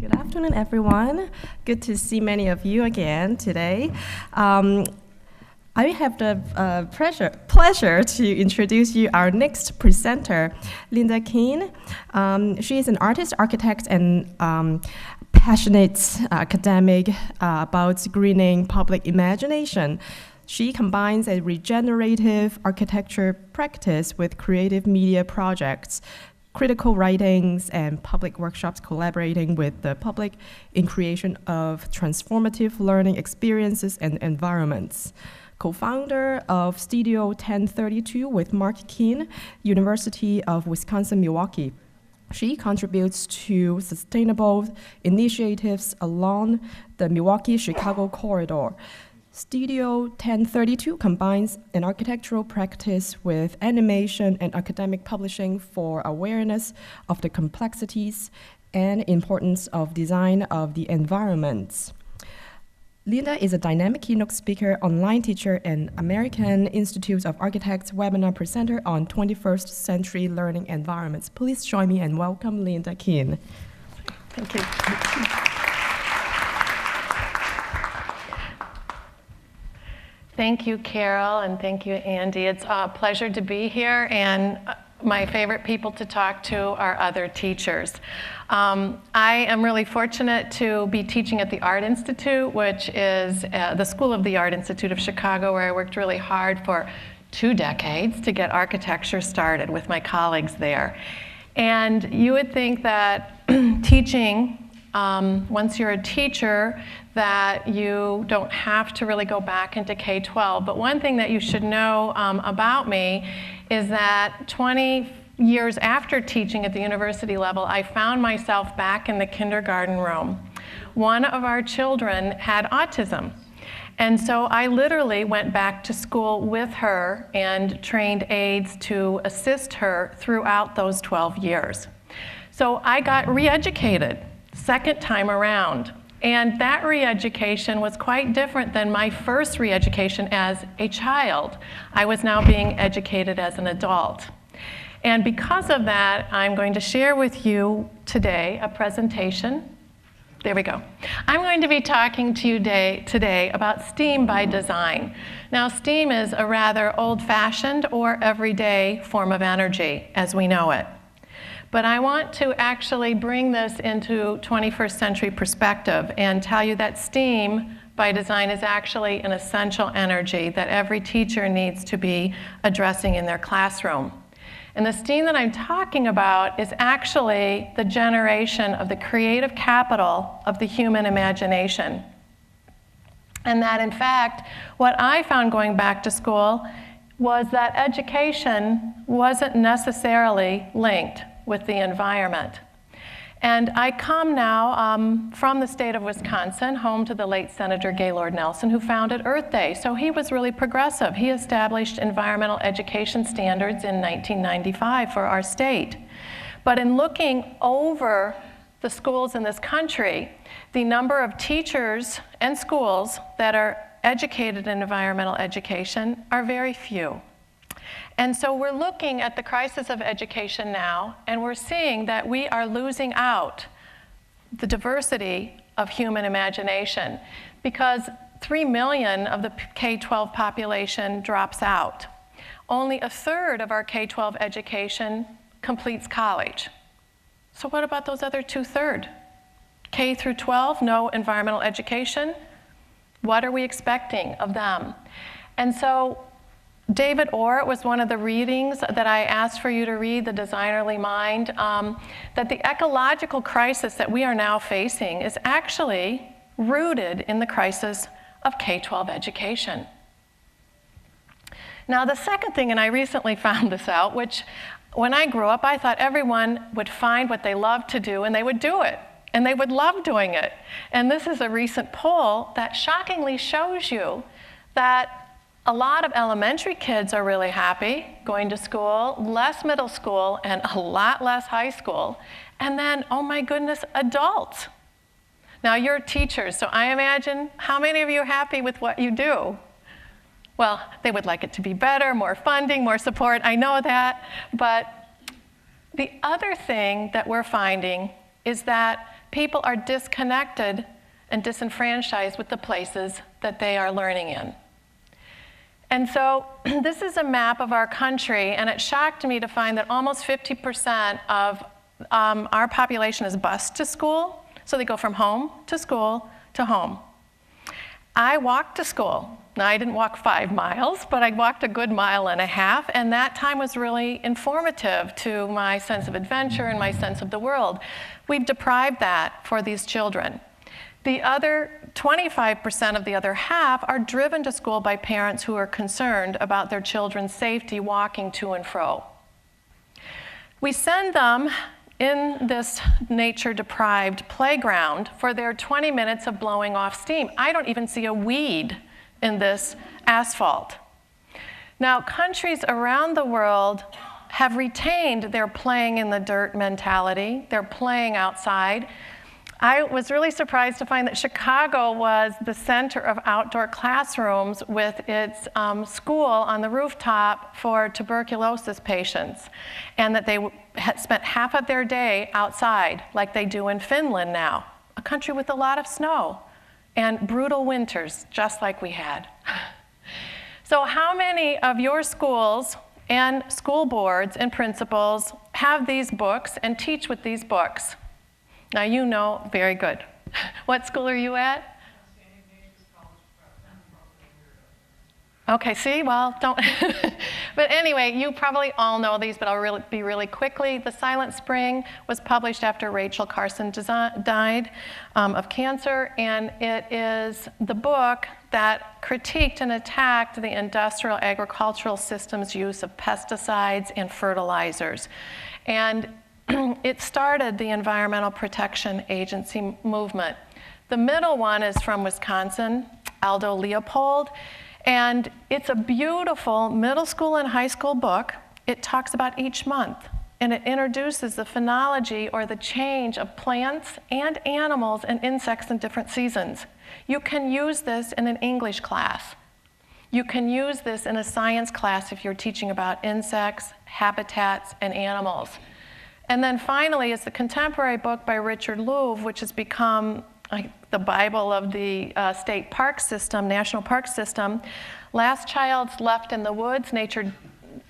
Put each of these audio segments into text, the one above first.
Good afternoon, everyone. Good to see many of you again today. I have the pleasure to introduce you our next presenter, Linda Keane. She is an artist, architect, and passionate academic about greening public imagination. She combines a regenerative architecture practice with creative media projects, critical writings, and public workshops, collaborating with the public in creation of transformative learning experiences and environments. Co-founder of Studio 1032 with Mark Keane, University of Wisconsin Milwaukee. She contributes to sustainable initiatives along the Milwaukee Chicago corridor. Studio 1032 combines an architectural practice with animation and academic publishing for awareness of the complexities and importance of design of the environment. Linda is a dynamic keynote speaker, online teacher, and American Institute of Architects webinar presenter on 21st century learning environments. Please join me and welcome Linda Keane. Thank you. Thank you, Carol, and thank you, Andy. It's a pleasure to be here, and my favorite people to talk to are other teachers. I am really fortunate to be teaching at the Art Institute, which is the School of the Art Institute of Chicago, where I worked really hard for 2 decades to get architecture started with my colleagues there. And you would think that teaching, once you're a teacher, that you don't have to really go back into K-12. But one thing that you should know about me is that 20 years after teaching at the university level, I found myself back in the kindergarten room. One of our children had autism. And so I literally went back to school with her and trained aides to assist her throughout those 12 years. So I got re-educated, second time around. And that re-education was quite different than my first re-education as a child. I was now being educated as an adult. And because of that, I'm going to share with you today a presentation. There we go. I'm going to be talking to you today about STEAM by design. Now, STEAM is a rather old-fashioned or everyday form of energy as we know it. But I want to actually bring this into 21st century perspective and tell you that STEAM by design is actually an essential energy that every teacher needs to be addressing in their classroom. And the STEAM that I'm talking about is actually the generation of the creative capital of the human imagination. And that, in fact, what I found going back to school was that education wasn't necessarily linked with the environment. And I come now from the state of Wisconsin, home to the late Senator Gaylord Nelson, who founded Earth Day. So he was really progressive. He established environmental education standards in 1995 for our state. But in looking over the schools in this country, the number of teachers and schools that are educated in environmental education are very few. And so we're looking at the crisis of education now, and we're seeing that we are losing out the diversity of human imagination because 3 million of the K-12 population drops out. Only 1/3 of our K-12 education completes college. So what about those other 2/3? K through 12, no environmental education? What are we expecting of them? And so David Orr was one of the readings that I asked for you to read, The Designerly Mind, that the ecological crisis that we are now facing is actually rooted in the crisis of K-12 education. Now, the second thing, and I recently found this out, which when I grew up, I thought everyone would find what they loved to do and they would do it, and they would love doing it. And this is a recent poll that shockingly shows you that a lot of elementary kids are really happy going to school, less middle school, and a lot less high school. And then, oh my goodness, adults. Now, you're teachers, so I imagine how many of you are happy with what you do? Well, they would like it to be better, more funding, more support, I know that. But the other thing that we're finding is that people are disconnected and disenfranchised with the places that they are learning in. And so this is a map of our country, and it shocked me to find that almost 50% of our population is bused to school. So they go from home to school to home. I walked to school. Now, I didn't walk 5 miles, but I walked a good 1.5 miles, and that time was really informative to my sense of adventure and my sense of the world. We've deprived that for these children. The other 25% of the other half are driven to school by parents who are concerned about their children's safety walking to and fro. We send them in this nature-deprived playground for their 20 minutes of blowing off steam. I don't even see a weed in this asphalt. Now, countries around the world have retained their playing in the dirt mentality. They're playing outside. I was really surprised to find that Chicago was the center of outdoor classrooms with its school on the rooftop for tuberculosis patients, and that they had spent half of their day outside like they do in Finland now, a country with a lot of snow and brutal winters just like we had. So how many of your schools and school boards and principals have these books and teach with these books? Now you know, very good. What school are you at? Okay, see, well, don't. But anyway, you probably all know these, but I'll be really quickly. The Silent Spring was published after Rachel Carson died of cancer, and it is the book that critiqued and attacked the industrial agricultural system's use of pesticides and fertilizers. And it started the Environmental Protection Agency movement. The middle one is from Wisconsin, Aldo Leopold, and it's a beautiful middle school and high school book. It talks about each month, and it introduces the phenology or the change of plants and animals and insects in different seasons. You can use this in an English class. You can use this in a science class if you're teaching about insects, habitats, and animals. And then finally is the contemporary book by Richard Louv, which has become the Bible of the state park system, national park system. Last Child's Left in the Woods, Nature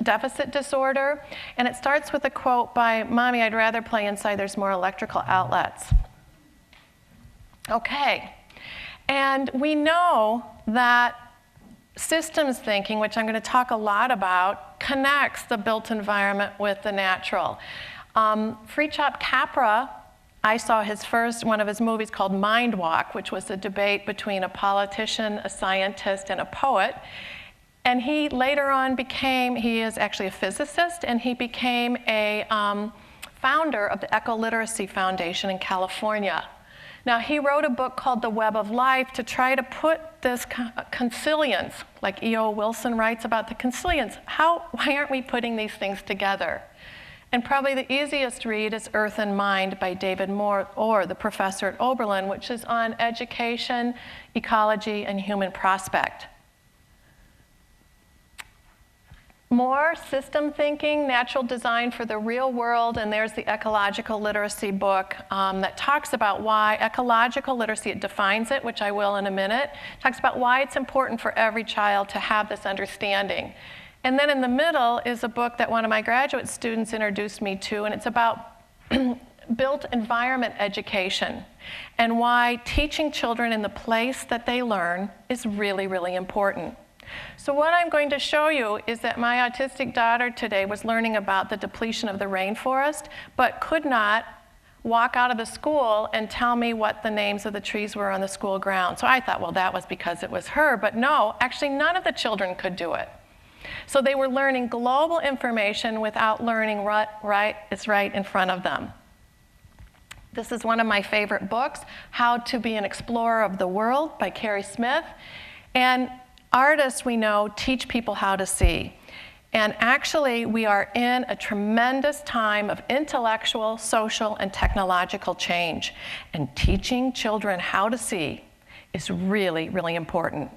Deficit Disorder. And it starts with a quote by, "Mommy, I'd rather play inside, there's more electrical outlets." Okay, and we know that systems thinking, which I'm going to talk a lot about, connects the built environment with the natural. Fritjof Capra, I saw one of his movies called Mind Walk, which was a debate between a politician, a scientist, and a poet. And he later on he is actually a physicist, and he became a founder of the Eco-Literacy Foundation in California. Now, he wrote a book called The Web of Life to try to put this consilience, like E.O. Wilson writes about the consilience. Why aren't we putting these things together? And probably the easiest read is Earth and Mind by David Moore, or the professor at Oberlin, which is on education, ecology, and human prospect. More system thinking, natural design for the real world, and there's the ecological literacy book that talks about why ecological literacy, it defines it, which I will in a minute, talks about why it's important for every child to have this understanding. And then in the middle is a book that one of my graduate students introduced me to, and it's about built environment education and why teaching children in the place that they learn is really, really important. So what I'm going to show you is that my autistic daughter today was learning about the depletion of the rainforest, but could not walk out of the school and tell me what the names of the trees were on the school ground. So I thought, well, that was because it was her, but no, actually none of the children could do it. So they were learning global information without learning what is right in front of them. This is one of my favorite books, How to Be an Explorer of the World by Carrie Smith. And artists, we know, teach people how to see. And actually, we are in a tremendous time of intellectual, social, and technological change. And teaching children how to see is really, really important.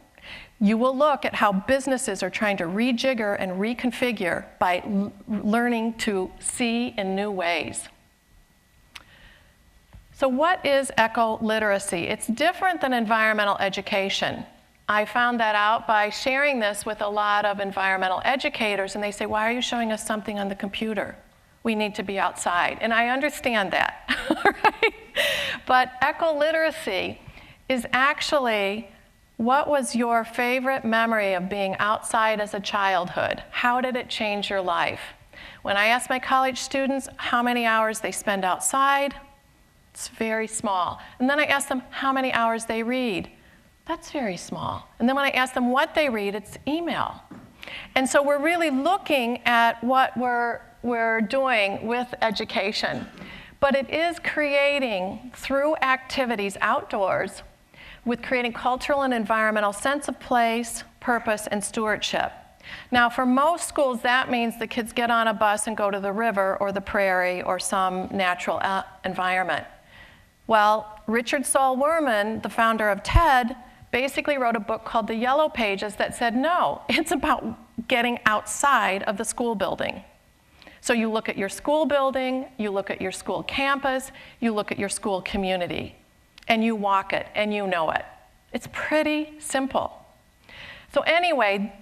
You will look at how businesses are trying to rejigger and reconfigure by learning to see in new ways. So what is eco-literacy? It's different than environmental education. I found that out by sharing this with a lot of environmental educators, and they say, why are you showing us something on the computer? We need to be outside. And I understand that, right? But eco-literacy is actually, what was your favorite memory of being outside as a childhood? How did it change your life? When I ask my college students how many hours they spend outside, it's very small. And then I ask them how many hours they read. That's very small. And then when I ask them what they read, it's email. And so we're really looking at what we're doing with education. But it is creating, through activities outdoors, with creating cultural and environmental sense of place, purpose, and stewardship. Now, for most schools, that means the kids get on a bus and go to the river or the prairie or some natural environment. Well, Richard Saul Wurman, the founder of TED, basically wrote a book called The Yellow Pages that said, no, it's about getting outside of the school building. So you look at your school building, you look at your school campus, you look at your school community, and you walk it, and you know it. It's pretty simple. So anyway,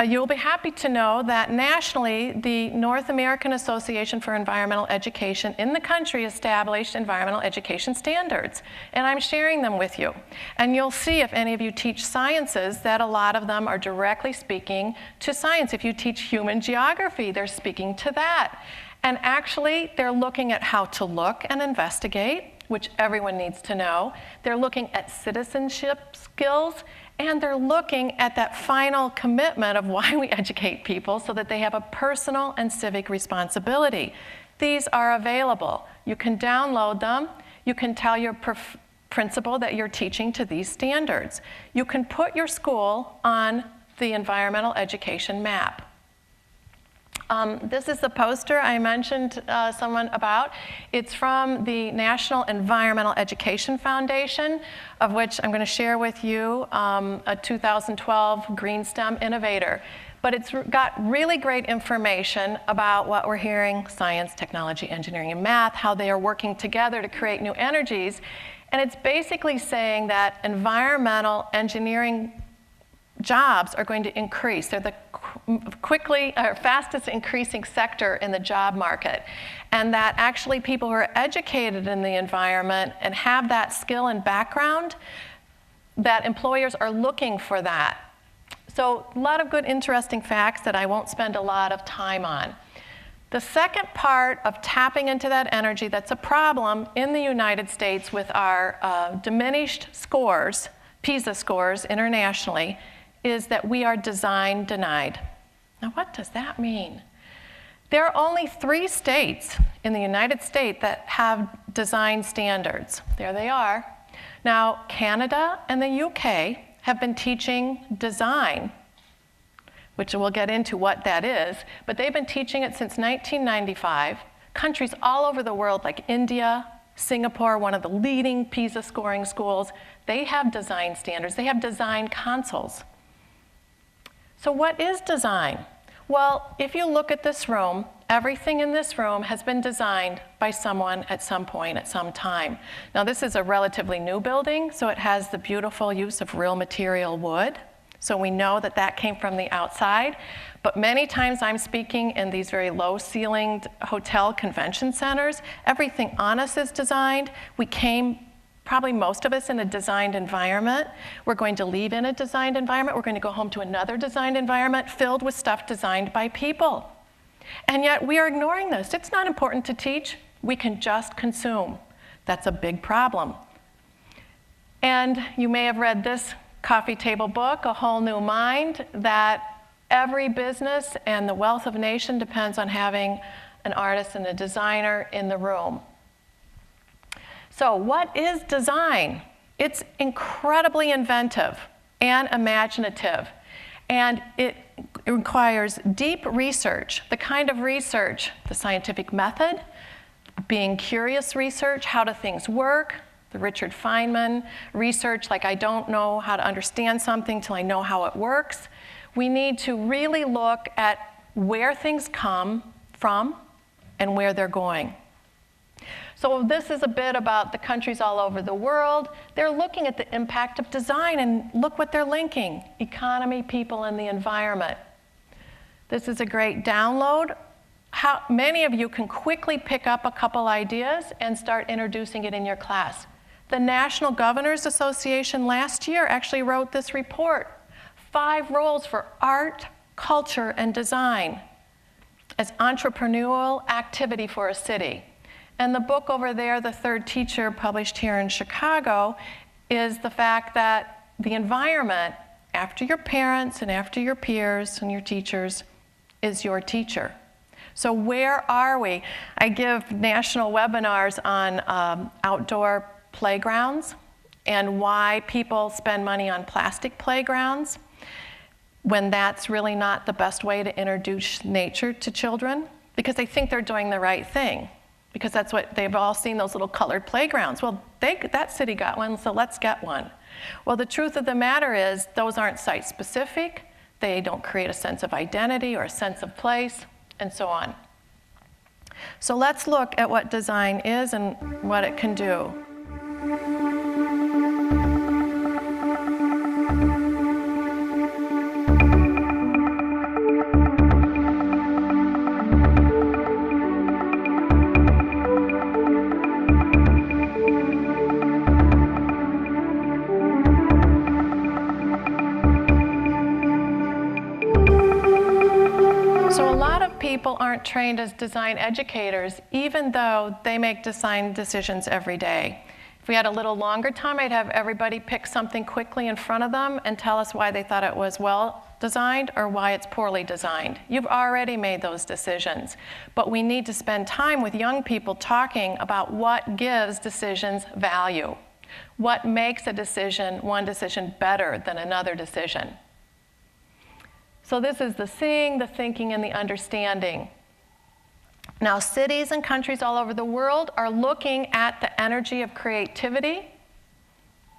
you'll be happy to know that nationally, the North American Association for Environmental Education in the country established environmental education standards. And I'm sharing them with you. And you'll see, if any of you teach sciences, that a lot of them are directly speaking to science. If you teach human geography, they're speaking to that. And actually, they're looking at how to look and investigate, which everyone needs to know. They're looking at citizenship skills, and they're looking at that final commitment of why we educate people so that they have a personal and civic responsibility. These are available. You can download them. You can tell your principal that you're teaching to these standards. You can put your school on the environmental education map. This is the poster I mentioned someone about. It's from the National Environmental Education Foundation, of which I'm going to share with you a 2012 Green STEM Innovator. But it's got really great information about what we're hearing, science, technology, engineering, and math, how they are working together to create new energies. And it's basically saying that environmental engineering jobs are going to increase. They're the fastest increasing sector in the job market. And that actually people who are educated in the environment and have that skill and background, that employers are looking for that. So a lot of good interesting facts that I won't spend a lot of time on. The second part of tapping into that energy that's a problem in the United States with our diminished scores, PISA scores internationally, is that we are design denied. Now, what does that mean? There are only 3 states in the United States that have design standards. There they are. Now, Canada and the UK have been teaching design, which we'll get into what that is, but they've been teaching it since 1995. Countries all over the world, like India, Singapore, one of the leading PISA scoring schools, they have design standards. They have design councils. So what is design? Well, if you look at this room, everything in this room has been designed by someone at some point, at some time. Now, this is a relatively new building, so it has the beautiful use of real material wood. So we know that that came from the outside. But many times I'm speaking in these very low-ceilinged hotel convention centers. Everything on us is designed. We came, probably most of us, in a designed environment. We're going to leave in a designed environment. We're going to go home to another designed environment filled with stuff designed by people. And yet we are ignoring this. It's not important to teach. We can just consume. That's a big problem. And you may have read this coffee table book, A Whole New Mind, that every business and the wealth of a nation depends on having an artist and a designer in the room. So what is design? It's incredibly inventive and imaginative. And it requires deep research, the kind of research, the scientific method, being curious research, how do things work, the Richard Feynman research, like I don't know how to understand something till I know how it works. We need to really look at where things come from and where they're going. So this is a bit about the countries all over the world. They're looking at the impact of design, and look what they're linking: economy, people, and the environment. This is a great download. How many of you can quickly pick up a couple ideas and start introducing it in your class? The National Governors Association last year actually wrote this report: 5 roles for art, culture, and design as entrepreneurial activity for a city. And the book over there, The Third Teacher, published here in Chicago, is the fact that the environment, after your parents and after your peers and your teachers, is your teacher. So where are we? I give national webinars on outdoor playgrounds and why people spend money on plastic playgrounds when that's really not the best way to introduce nature to children, because they think they're doing the right thing, because that's what they've all seen, those little colored playgrounds. Well, that city got one, so let's get one. Well, the truth of the matter is those aren't site-specific. They don't create a sense of identity or a sense of place, and so on. So let's look at what design is and what it can do. People aren't trained as design educators, even though they make design decisions every day. If we had a little longer time, I'd have everybody pick something quickly in front of them and tell us why they thought it was well designed or why it's poorly designed. You've already made those decisions. But we need to spend time with young people talking about what gives decisions value. What makes one decision better than another decision. So this is the seeing, the thinking, and the understanding. Now, cities and countries all over the world are looking at the energy of creativity.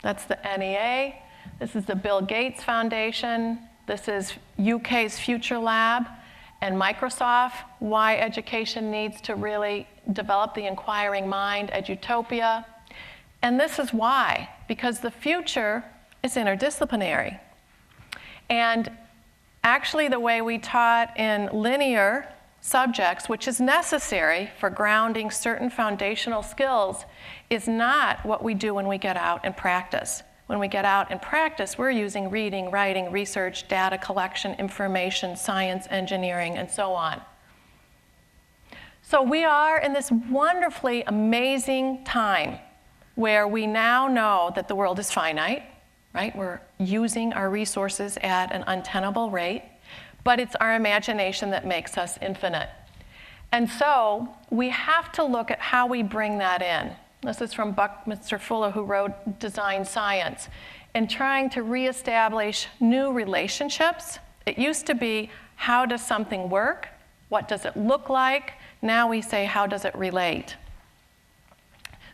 That's the NEA. This is the Bill Gates Foundation. This is UK's Future Lab and Microsoft, why education needs to really develop the inquiring mind, Edutopia. And this is why, because the future is interdisciplinary. And actually, the way we taught in linear subjects, which is necessary for grounding certain foundational skills, is not what we do when we get out and practice. When we get out and practice, we're using reading, writing, research, data collection, information, science, engineering, and so on. So we are in this wonderfully amazing time where we now know that the world is finite. Right? We're using our resources at an untenable rate, but it's our imagination that makes us infinite. And so we have to look at how we bring that in. This is from Buckminster Fuller, who wrote Design Science, and trying to reestablish new relationships. It used to be, how does something work? What does it look like? Now we say, how does it relate?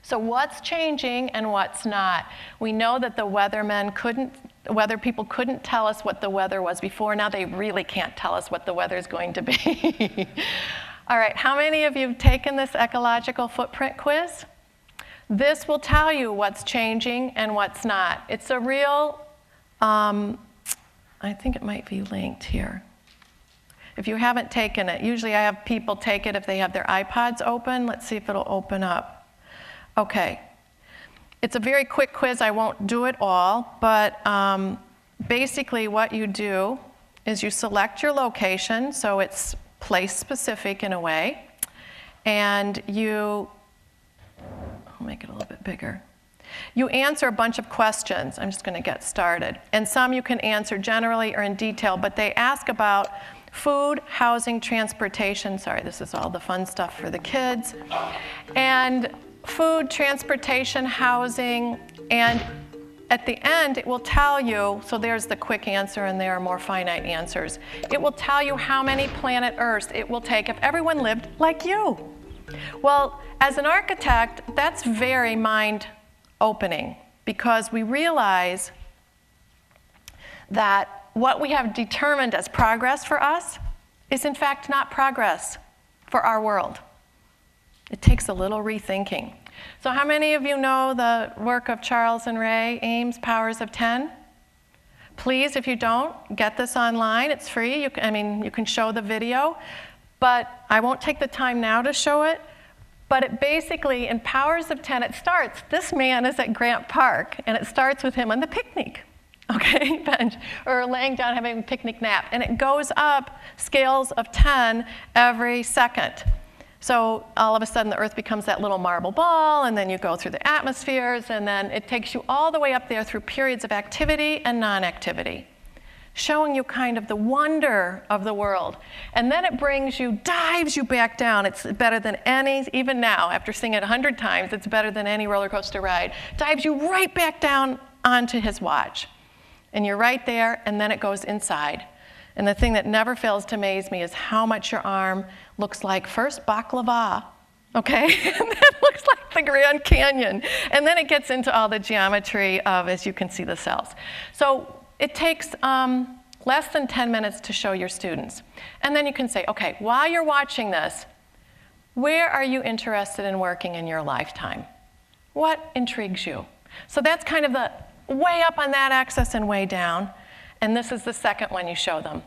So what's changing and what's not? We know that the weather people couldn't tell us what the weather was before. Now they really can't tell us what the weather is going to be. All right, how many of you have taken this ecological footprint quiz? This will tell you what's changing and what's not. It's a real, I think it might be linked here. If you haven't taken it, usually I have people take it if they have their iPods open. Let's see if it'll open up. Okay, it's a very quick quiz. I won't do it all, but basically what you do is you select your location, so it's place-specific in a way, and I'll make it a little bit bigger. You answer a bunch of questions. I'm just going to get started. And some you can answer generally or in detail, but they ask about food, housing, transportation. Sorry, this is all the fun stuff for the kids. And food, transportation, housing, and at the end it will tell you, so there's the quick answer and there are more finite answers. It will tell you how many planet Earths it will take if everyone lived like you. Well, as an architect, that's very mind-opening, because we realize that what we have determined as progress for us is in fact not progress for our world. It takes a little rethinking. So how many of you know the work of Charles and Ray Ames, Powers of 10? Please, if you don't, get this online. It's free. You can show the video. But I won't take the time now to show it. But it basically, in Powers of 10, it starts, this man is at Grant Park, and it starts with him on the picnic, okay, bench, or laying down having a picnic nap. And it goes up scales of 10 every second. So all of a sudden the Earth becomes that little marble ball, and then you go through the atmospheres, and then it takes you all the way up there through periods of activity and non-activity, showing you kind of the wonder of the world. And then it dives you back down. It's better than any, even now, after seeing it 100 times, it's better than any roller coaster ride. Dives you right back down onto his watch. And you're right there, and then it goes inside. And the thing that never fails to amaze me is how much your arm looks like, first, baklava, okay? And then looks like the Grand Canyon. And then it gets into all the geometry of, as you can see, the cells. So it takes less than 10 minutes to show your students. And then you can say, okay, while you're watching this, where are you interested in working in your lifetime? What intrigues you? So that's kind of the way up on that axis and way down. And this is the second one you show them.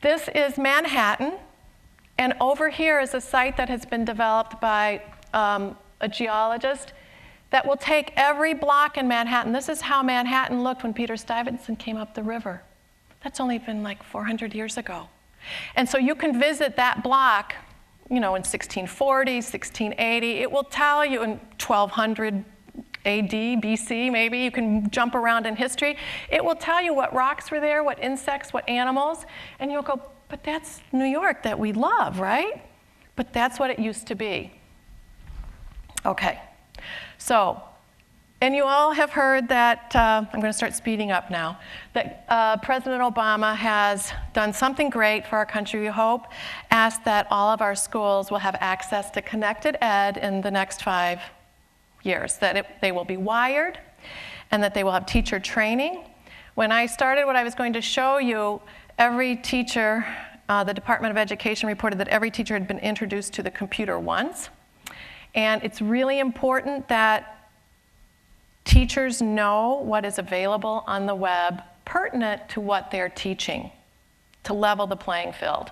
This is Manhattan. And over here is a site that has been developed by a geologist that will take every block in Manhattan. This is how Manhattan looked when Peter Stuyvesant came up the river. That's only been like 400 years ago. And so you can visit that block, in 1640, 1680. It will tell you in 1200 AD, BC, maybe. You can jump around in history. It will tell you what rocks were there, what insects, what animals. And you'll go, but that's New York that we love, right? But that's what it used to be. Okay. So, and you all have heard that, I'm going to start speeding up now, that President Obama has done something great for our country, we hope, asked that all of our schools will have access to connected ed in the next 5 years, that they will be wired, and that they will have teacher training. When I started what I was going to show you, every teacher, the Department of Education reported that every teacher had been introduced to the computer once. And it's really important that teachers know what is available on the web pertinent to what they're teaching, to level the playing field.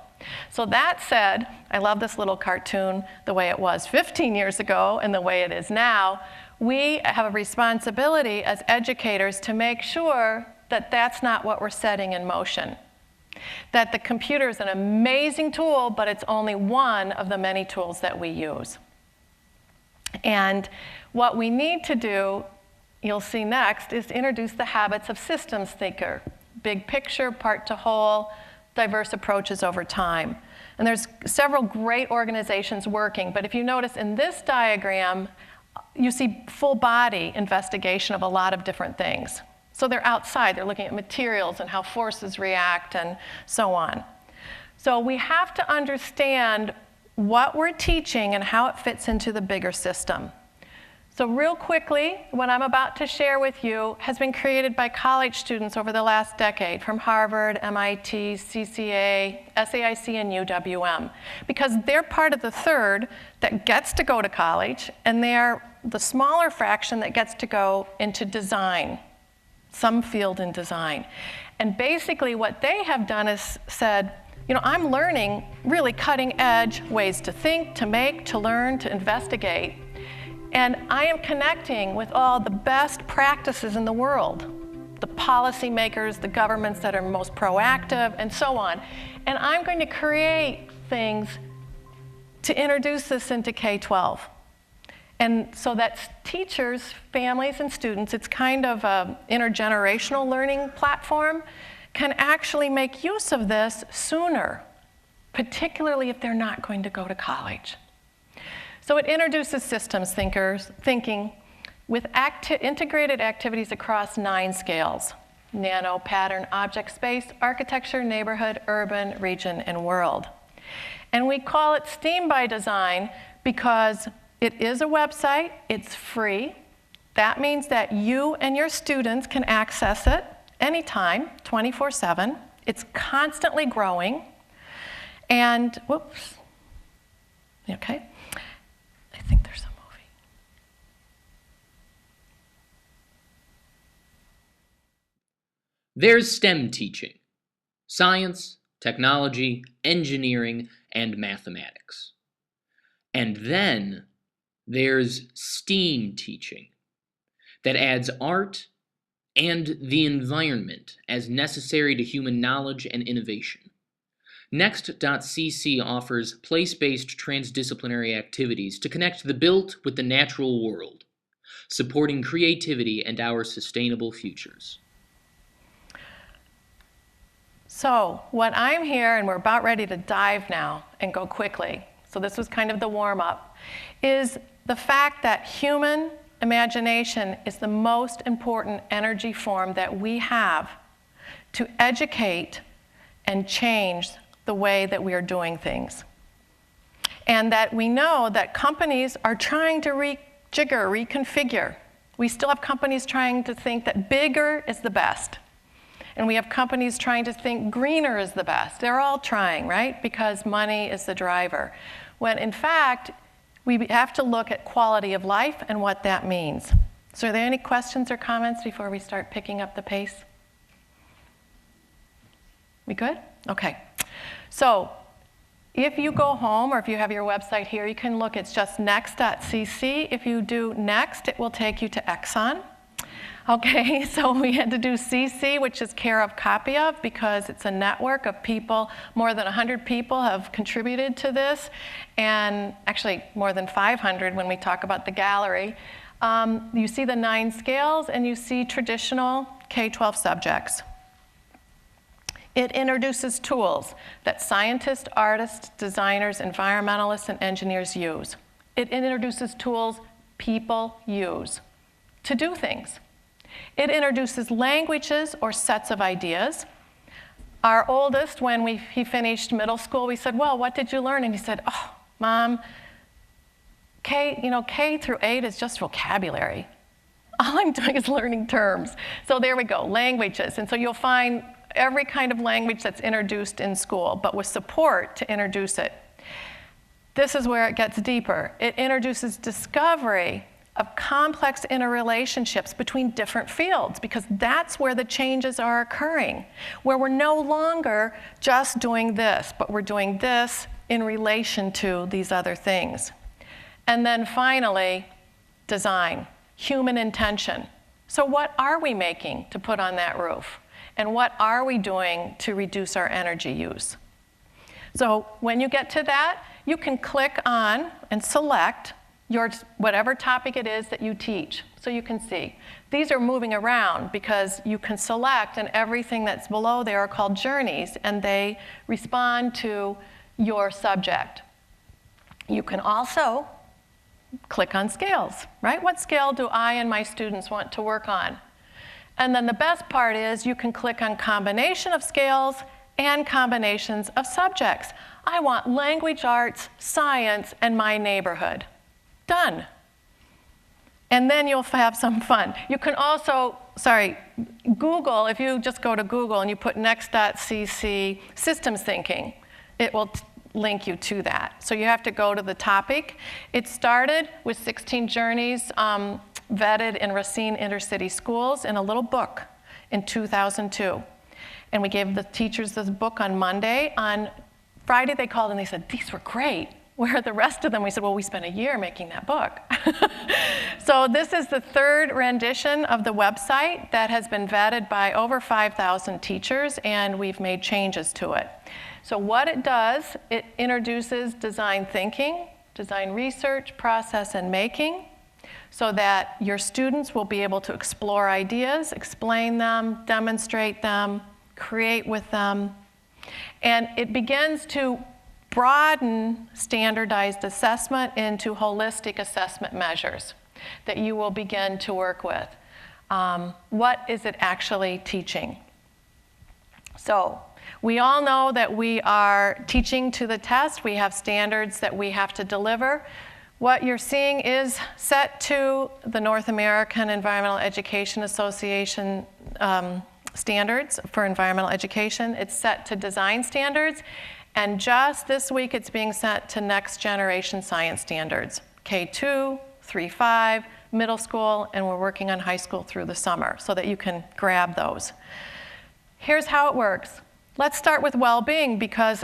So that said, I love this little cartoon, the way it was 15 years ago and the way it is now. We have a responsibility as educators to make sure that that's not what we're setting in motion. That the computer is an amazing tool, but it's only one of the many tools that we use. And what we need to do, you'll see next, is to introduce the habits of systems thinker. Big picture, part to whole, diverse approaches over time. And there's several great organizations working, but if you notice in this diagram, you see full body investigation of a lot of different things. So they're outside, they're looking at materials and how forces react and so on. So we have to understand what we're teaching and how it fits into the bigger system. So real quickly, what I'm about to share with you has been created by college students over the last decade from Harvard, MIT, CCA, SAIC, and UWM, because they're part of the third that gets to go to college, and they're the smaller fraction that gets to go into design, some field in design. And basically what they have done is said, I'm learning really cutting edge ways to think, to make, to learn, to investigate. And I am connecting with all the best practices in the world, the policymakers, the governments that are most proactive, and so on. And I'm going to create things to introduce this into K-12. And so that teachers, families, and students, it's kind of an intergenerational learning platform, can actually make use of this sooner, particularly if they're not going to go to college. So it introduces systems thinking with integrated activities across 9 scales: nano, pattern, object, space, architecture, neighborhood, urban, region, and world. And we call it STEAM by Design because it is a website, it's free. That means that you and your students can access it anytime, 24/7. It's constantly growing. And, whoops, okay. think there's a movie. There's STEM teaching: science, technology, engineering, and mathematics. And then there's STEAM teaching that adds art and the environment as necessary to human knowledge and innovation. Next.cc offers place-based transdisciplinary activities to connect the built with the natural world, supporting creativity and our sustainable futures. So what I'm here, and we're about ready to dive now and go quickly, so this was kind of the warm-up, is the fact that human imagination is the most important energy form that we have to educate and change the way that we are doing things. And that we know that companies are trying to rejigger, reconfigure. We still have companies trying to think that bigger is the best. And we have companies trying to think greener is the best. They're all trying, right? Because money is the driver. When in fact, we have to look at quality of life and what that means. So are there any questions or comments before we start picking up the pace? We good? Okay. So if you go home, or if you have your website here, you can look, it's just next.cc. If you do next, it will take you to Exxon. Okay, so we had to do CC, which is care of, copy of, because it's a network of people. More than 100 people have contributed to this, and actually more than 500 when we talk about the gallery. You see the 9 scales, and you see traditional K-12 subjects. It introduces tools that scientists, artists, designers, environmentalists, and engineers use. It introduces tools people use to do things. It introduces languages or sets of ideas. Our oldest, when he finished middle school, we said, well, what did you learn? And he said, oh, Mom, K through 8 is just vocabulary. All I'm doing is learning terms. So there we go, languages. And so you'll find every kind of language that's introduced in school, but with support to introduce it. This is where it gets deeper. It introduces discovery of complex interrelationships between different fields, because that's where the changes are occurring, where we're no longer just doing this, but we're doing this in relation to these other things. And then finally, design, human intention. So what are we making to put on that roof? And what are we doing to reduce our energy use? So when you get to that, you can click on and select whatever topic it is that you teach. So you can see. These are moving around because you can select, and everything that's below there are called journeys, and they respond to your subject. You can also click on scales, right? What scale do I and my students want to work on? And then the best part is you can click on combination of scales and combinations of subjects. I want language arts, science, and my neighborhood. Done. And then you'll have some fun. You can also, Google, if you just go to Google and you put next.cc systems thinking, it will link you to that. So you have to go to the topic. It started with 16 journeys vetted in Racine intercity schools in a little book in 2002. And we gave the teachers this book on Monday. On Friday they called and they said, these were great. Where are the rest of them? We said, well, we spent a year making that book. So this is the 3rd rendition of the website that has been vetted by over 5,000 teachers, and we've made changes to it. So what it does, it introduces design thinking, design research, process, and making, so that your students will be able to explore ideas, explain them, demonstrate them, create with them. And it begins to broaden standardized assessment into holistic assessment measures that you will begin to work with. What is it actually teaching? So we all know that we are teaching to the test. We have standards that we have to deliver. What you're seeing is set to the North American Environmental Education Association standards for environmental education. It's set to design standards. And just this week, it's being set to next generation science standards, K2, 3-5, middle school, and we're working on high school through the summer so that you can grab those. Here's how it works. Let's start with well-being, because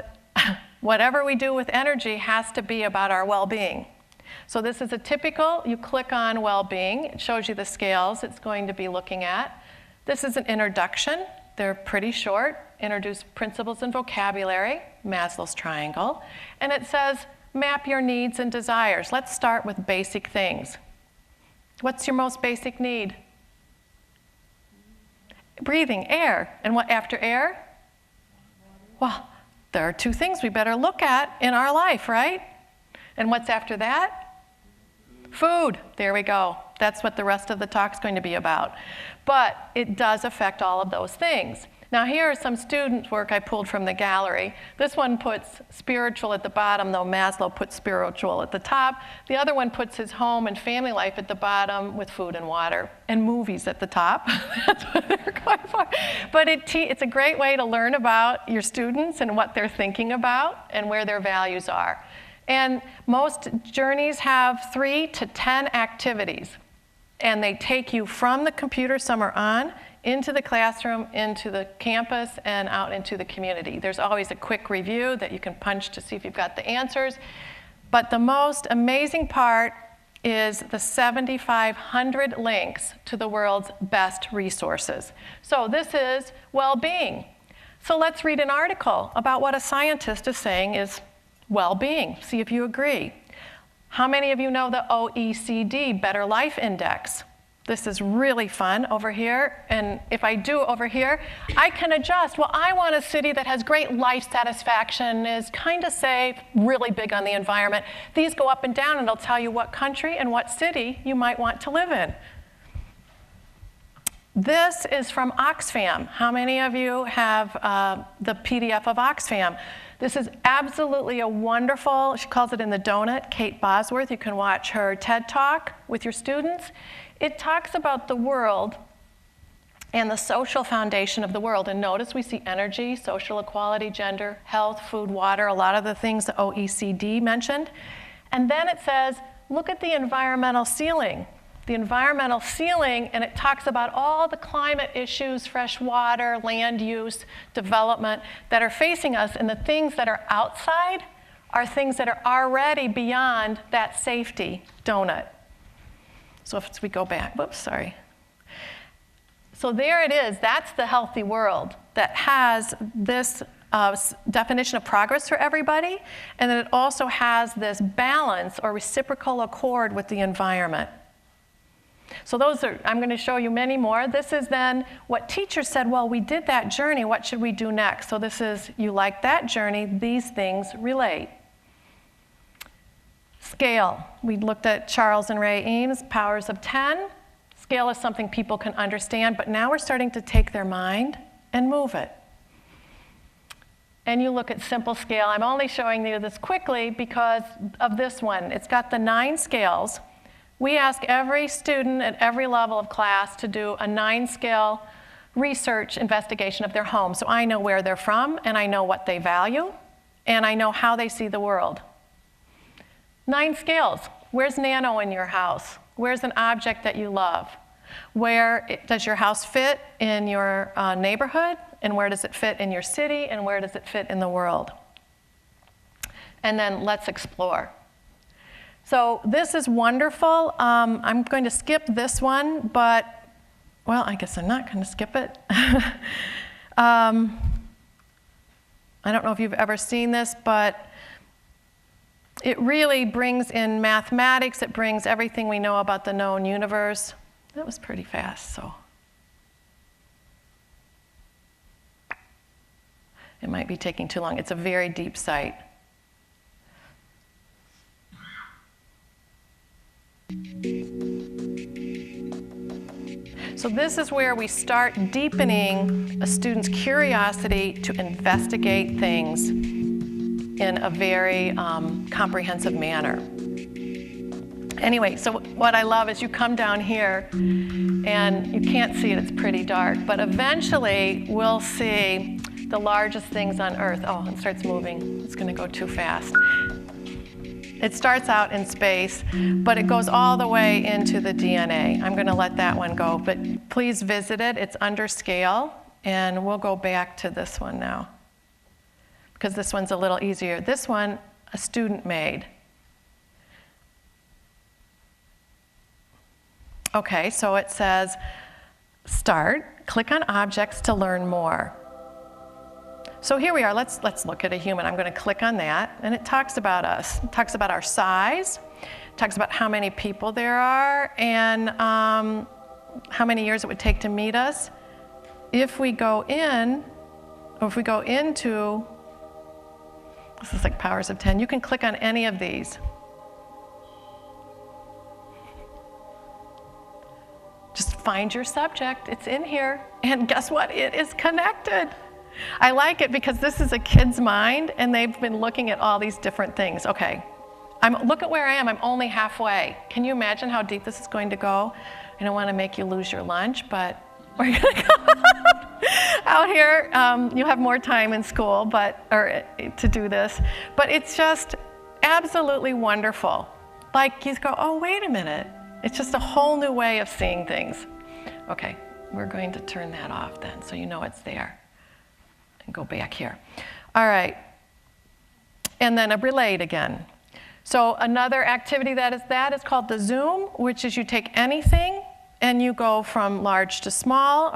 whatever we do with energy has to be about our well-being. So this is a typical, you click on well-being, it shows you the scales it's going to be looking at. This is an introduction. They're pretty short. Introduce principles and vocabulary, Maslow's triangle. And it says, map your needs and desires. Let's start with basic things. What's your most basic need? Breathing, air. And what after air? Well, there are two things we better look at in our life, right? And what's after that? Food. There we go. That's what the rest of the talk's going to be about. But it does affect all of those things. Now here are some student work I pulled from the gallery. This one puts spiritual at the bottom, though Maslow put spiritual at the top. The other one puts his home and family life at the bottom with food and water, and movies at the top. That's what they're going for. But it's a great way to learn about your students and what they're thinking about and where their values are. And most journeys have 3 to 10 activities. And they take you from the computer, some are on, into the classroom, into the campus, and out into the community. There's always a quick review that you can punch to see if you've got the answers. But the most amazing part is the 7,500 links to the world's best resources. So this is well-being. So let's read an article about what a scientist is saying is well-being. See if you agree. How many of you know the OECD Better Life Index? This is really fun over here. And if I do over here, I can adjust. Well, I want a city that has great life satisfaction, is kind of safe, really big on the environment. These go up and down, and it'll tell you what country and what city you might want to live in. This is from Oxfam. How many of you have the PDF of Oxfam? This is absolutely a wonderful, she calls it in the donut, Kate Bosworth. You can watch her TED Talk with your students. It talks about the world and the social foundation of the world. And notice we see energy, social equality, gender, health, food, water, a lot of the things the OECD mentioned. And then it says, look at the environmental ceiling. The environmental ceiling, and it talks about all the climate issues, fresh water, land use, development, that are facing us, and the things that are outside are things that are already beyond that safety donut. So if we go back, whoops, sorry. So there it is, that's the healthy world that has this definition of progress for everybody, and then it also has this balance or reciprocal accord with the environment. So those are, I'm going to show you many more. This is then what teachers said, well, we did that journey, what should we do next? So this is, you like that journey, these things relate. Scale. We looked at Charles and Ray Eames, powers of 10. Scale is something people can understand, but now we're starting to take their mind and move it. And you look at simple scale. I'm only showing you this quickly because of this one. It's got the 9 scales. We ask every student at every level of class to do a 9-scale research investigation of their home. So I know where they're from, and I know what they value, and I know how they see the world. 9 scales. Where's nano in your house? Where's an object that you love? Where does your house fit in your neighborhood? And where does it fit in your city? And where does it fit in the world? And then let's explore. So this is wonderful. I'm going to skip this one, but, well, I guess I'm not going to skip it. I don't know if you've ever seen this, but it really brings in mathematics. It brings everything we know about the known universe. That was pretty fast, so. It might be taking too long. It's a very deep site. So this is where we start deepening a student's curiosity to investigate things in a very comprehensive manner. Anyway, so what I love is you come down here and you can't see it, it's pretty dark, but eventually we'll see the largest things on Earth. Oh, it starts moving. It's going to go too fast. It starts out in space, but it goes all the way into the DNA. I'm going to let that one go, but please visit it. It's under scale, and we'll go back to this one now, because this one's a little easier. This one, a student made. Okay, so it says, start, click on objects to learn more. So here we are, let's look at a human. I'm going to click on that, and it talks about us. It talks about our size, it talks about how many people there are, and how many years it would take to meet us. If we go in, or if we go into, this is like powers of 10, you can click on any of these. Just find your subject, it's in here, and guess what? It is connected. I like it because this is a kid's mind, and they've been looking at all these different things. Okay, look at where I am, I'm only halfway. Can you imagine how deep this is going to go? I don't want to make you lose your lunch, but we're gonna go out here. You'll have more time in school to do this, but it's just absolutely wonderful. Like you go, oh, wait a minute. It's just a whole new way of seeing things. Okay, we're going to turn that off then, so you know it's there. And go back here. All right, and then a relate again. So another activity that is called the zoom, which is you take anything and you go from large to small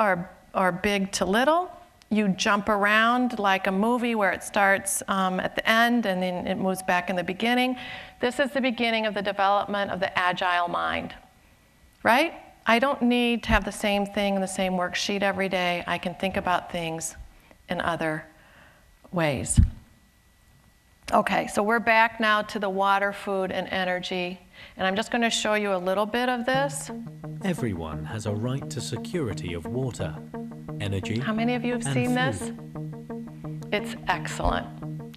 or big to little. You jump around like a movie where it starts at the end and then it moves back in the beginning. This is the beginning of the development of the agile mind, right? I don't need to have the same thing in the same worksheet every day. I can think about things in other ways. Okay, so we're back now to the water, food, and energy. And I'm just going to show you a little bit of this. Everyone has a right to security of water, energy. How many of you have seen this? It's excellent.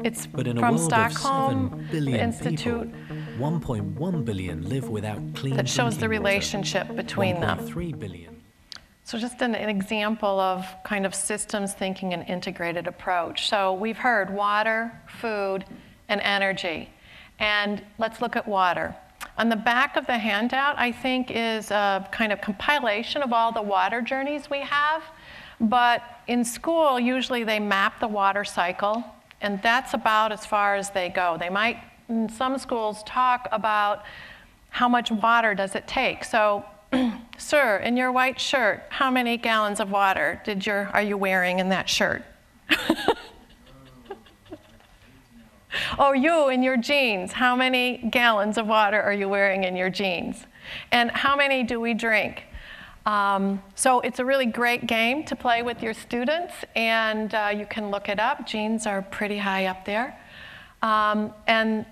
It's but in from a world Stockholm of 7 billion Institute. People, 1.1 billion live without clean That shows the drinking relationship water. between them. 1.3 billion. So just an example of kind of systems thinking and integrated approach. So we've heard water, food, and energy. And let's look at water. On the back of the handout, I think, is a kind of compilation of all the water journeys we have. But in school, usually they map the water cycle, and that's about as far as they go. They might, in some schools, talk about how much water does it take. So, sir, in your white shirt, how many gallons of water are you wearing in that shirt? Oh, you in your jeans, how many gallons of water are you wearing in your jeans? And how many do we drink? So it's a really great game to play with your students, and you can look it up. Jeans are pretty high up there. And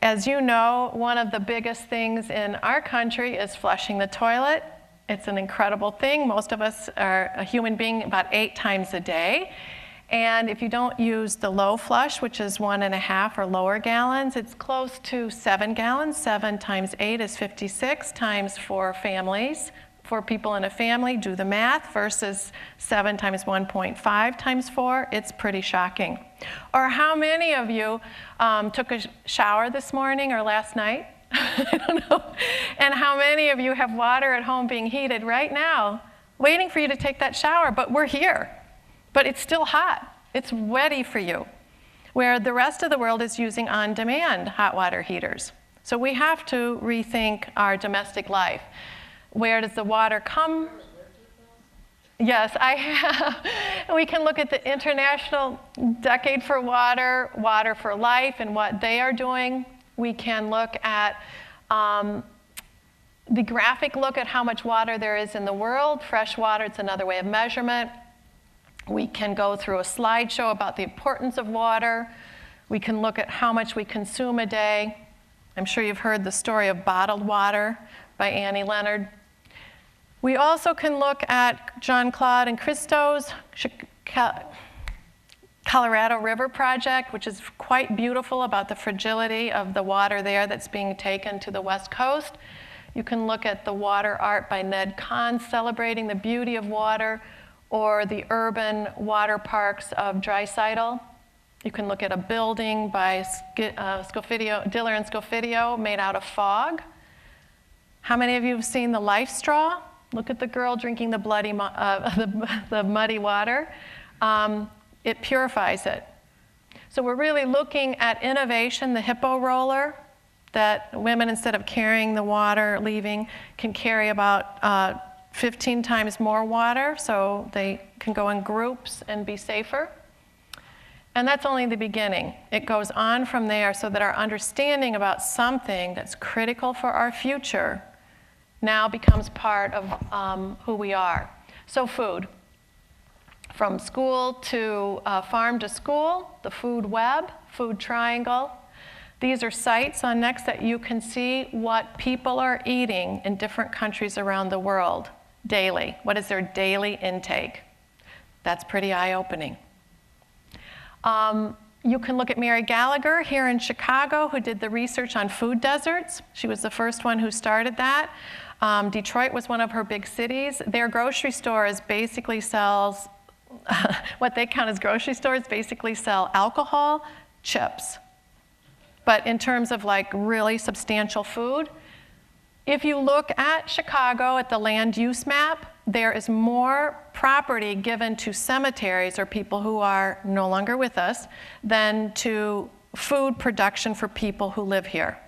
as you know, one of the biggest things in our country is flushing the toilet. It's an incredible thing. Most of us are a human being about 8 times a day. And if you don't use the low flush, which is 1.5 or lower gallons, it's close to 7 gallons. 7 times 8 is 56 times 4 families. 4 people in a family, do the math, versus 7 times 1.5 times 4, it's pretty shocking. Or how many of you took a shower this morning or last night? I don't know. And how many of you have water at home being heated right now, waiting for you to take that shower, but we're here. But it's still hot. It's ready for you. Where the rest of the world is using on-demand hot water heaters. So we have to rethink our domestic life. Where does the water come? Yes, I have. We can look at the International Decade for Water, Water for Life, and what they are doing. We can look at the graphic look at how much water there is in the world. Fresh water, it's another way of measurement. We can go through a slideshow about the importance of water. We can look at how much we consume a day. I'm sure you've heard the story of bottled water by Annie Leonard. We also can look at Jean-Claude and Christo's Colorado River project, which is quite beautiful about the fragility of the water there that's being taken to the West Coast. You can look at the water art by Ned Kahn celebrating the beauty of water, or the urban water parks of Dreisaitl. You can look at a building by Diller and Scofidio made out of fog. How many of you have seen the life straw? Look at the girl drinking the the muddy water. It purifies it. So we're really looking at innovation, the hippo roller, that women, instead of carrying the water, leaving, can carry about 15 times more water, so they can go in groups and be safer. And that's only the beginning. It goes on from there so that our understanding about something that's critical for our future now becomes part of who we are. So food. From school to farm to school, the food web, food triangle. These are sites on Next that you can see what people are eating in different countries around the world daily. What is their daily intake? That's pretty eye-opening. You can look at Mary Gallagher here in Chicago, who did the research on food deserts. She was the first one who started that. Detroit was one of her big cities. Their grocery stores basically sells, what they count as grocery stores basically sell alcohol, chips. But in terms of like really substantial food, if you look at Chicago at the land use map, there is more property given to cemeteries or people who are no longer with us than to food production for people who live here.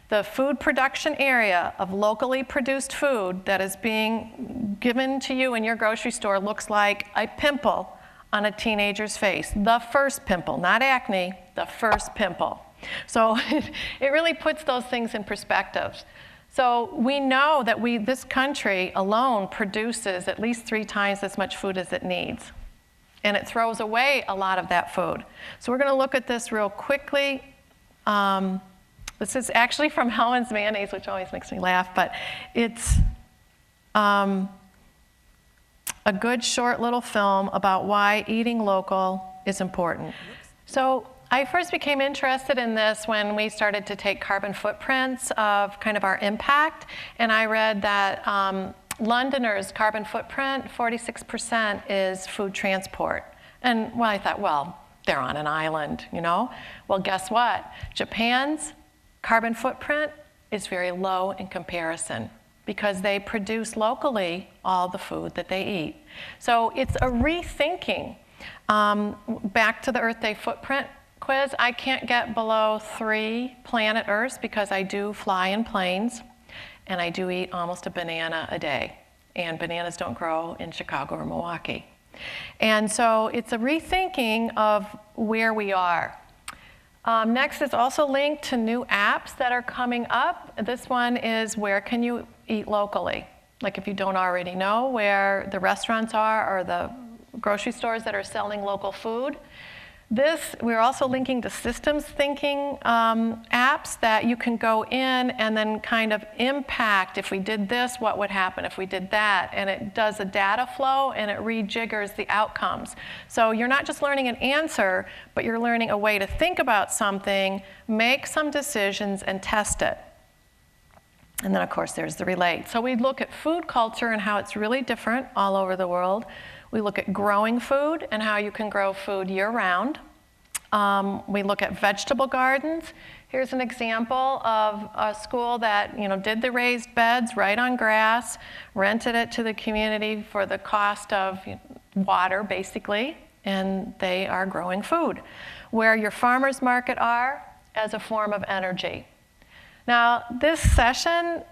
The food production area of locally produced food that is being given to you in your grocery store looks like a pimple on a teenager's face. The first pimple, not acne, the first pimple. So it really puts those things in perspective. So we know that this country alone produces at least 3 times as much food as it needs. And it throws away a lot of that food. So we're going to look at this real quickly. This is actually from Hellmann's Mayonnaise, which always makes me laugh, but it's a good short little film about why eating local is important. So I first became interested in this when we started to take carbon footprints of kind of our impact, and I read that Londoners' carbon footprint, 46% is food transport. And well, I thought, well, they're on an island, you know? Well, guess what? Japan's carbon footprint is very low in comparison because they produce locally all the food that they eat. So it's a rethinking. Back to the Earth Day footprint quiz, I can't get below 3 planet Earths because I do fly in planes and I do eat almost a banana a day. And bananas don't grow in Chicago or Milwaukee. And so it's a rethinking of where we are. Next is also linked to new apps that are coming up. This one is where can you eat locally? Like if you don't already know where the restaurants are or the grocery stores that are selling local food. This, we're also linking to systems thinking apps that you can go in and then kind of impact, if we did this, what would happen if we did that? And it does a data flow and it rejiggers the outcomes. So you're not just learning an answer, but you're learning a way to think about something, make some decisions, and test it. And then, of course, there's the relate. So we look at food culture and how it's really different all over the world. We look at growing food and how you can grow food year-round. We look at vegetable gardens. Here's an example of a school that did the raised beds right on grass, rented it to the community for the cost of water, basically, and they are growing food. Where your farmers market are as a form of energy. Now, this session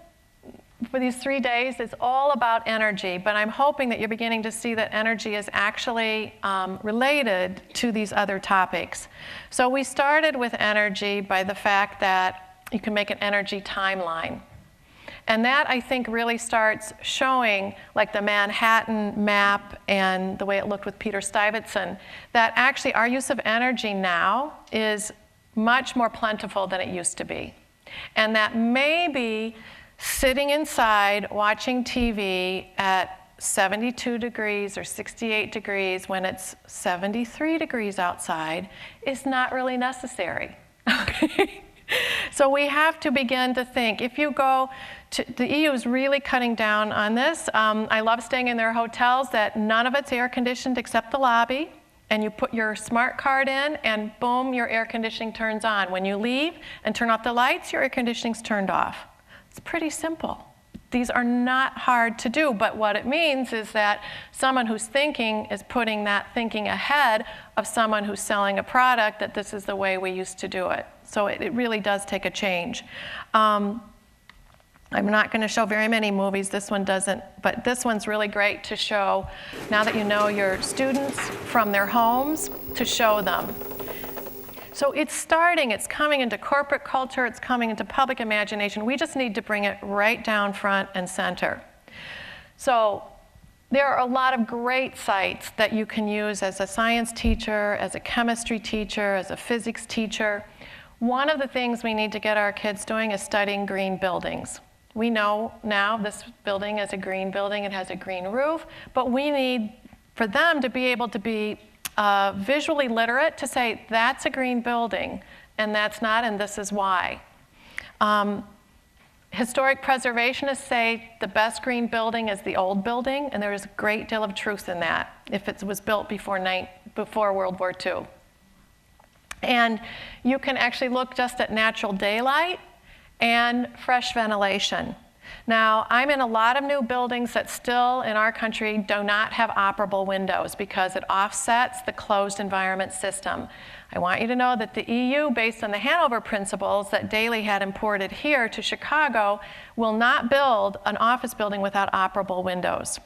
for these 3 days is all about energy, but I'm hoping that you're beginning to see that energy is actually related to these other topics. So we started with energy by the fact that you can make an energy timeline. And that, I think, really starts showing, like the Manhattan map and the way it looked with Peter Stuyvesant, that actually our use of energy now is much more plentiful than it used to be. And that maybe sitting inside watching TV at 72 degrees or 68 degrees when it's 73 degrees outside is not really necessary. Okay? So we have to begin to think. If you go to, the EU is really cutting down on this. I love staying in their hotels that none of it's air conditioned except the lobby. and you put your smart card in, and boom, your air conditioning turns on. When you leave and turn off the lights, your air conditioning's turned off. It's pretty simple. These are not hard to do, but what it means is that someone who's thinking is putting that thinking ahead of someone who's selling a product, that this is the way we used to do it. So it really does take a change. I'm not going to show very many movies. This one doesn't, but this one's really great to show, now that you know your students from their homes, to show them. So it's starting, it's coming into corporate culture, it's coming into public imagination. We just need to bring it right down front and center. So there are a lot of great sites that you can use as a science teacher, as a chemistry teacher, as a physics teacher. One of the things we need to get our kids doing is studying green buildings. We know now this building is a green building, it has a green roof, but we need for them to be able to be visually literate to say, that's a green building, and that's not, and this is why. Historic preservationists say the best green building is the old building, and there is a great deal of truth in that, if it was built before World War II. And you can actually look just at natural daylight and fresh ventilation. Now, I'm in a lot of new buildings that still, in our country, do not have operable windows because it offsets the closed environment system. I want you to know that the EU, based on the Hanover principles that Daley had imported here to Chicago, will not build an office building without operable windows.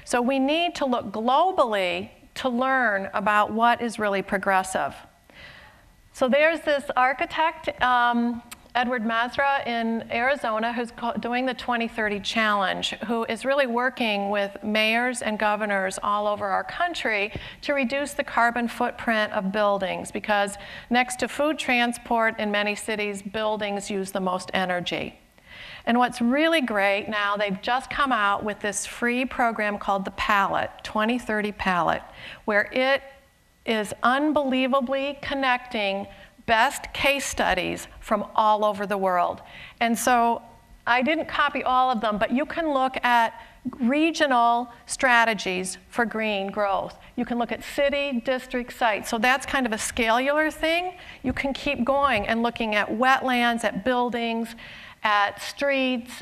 So we need to look globally to learn about what is really progressive. So there's this architect, Edward Mazra in Arizona, who's doing the 2030 Challenge, who is really working with mayors and governors all over our country to reduce the carbon footprint of buildings, because next to food transport in many cities, buildings use the most energy. And what's really great now, they've just come out with this free program called the Palette, 2030 Palette, where it is unbelievably connecting best case studies from all over the world. And so I didn't copy all of them, but you can look at regional strategies for green growth. You can look at city, district, sites. So that's kind of a scalar thing. You can keep going and looking at wetlands, at buildings, at streets,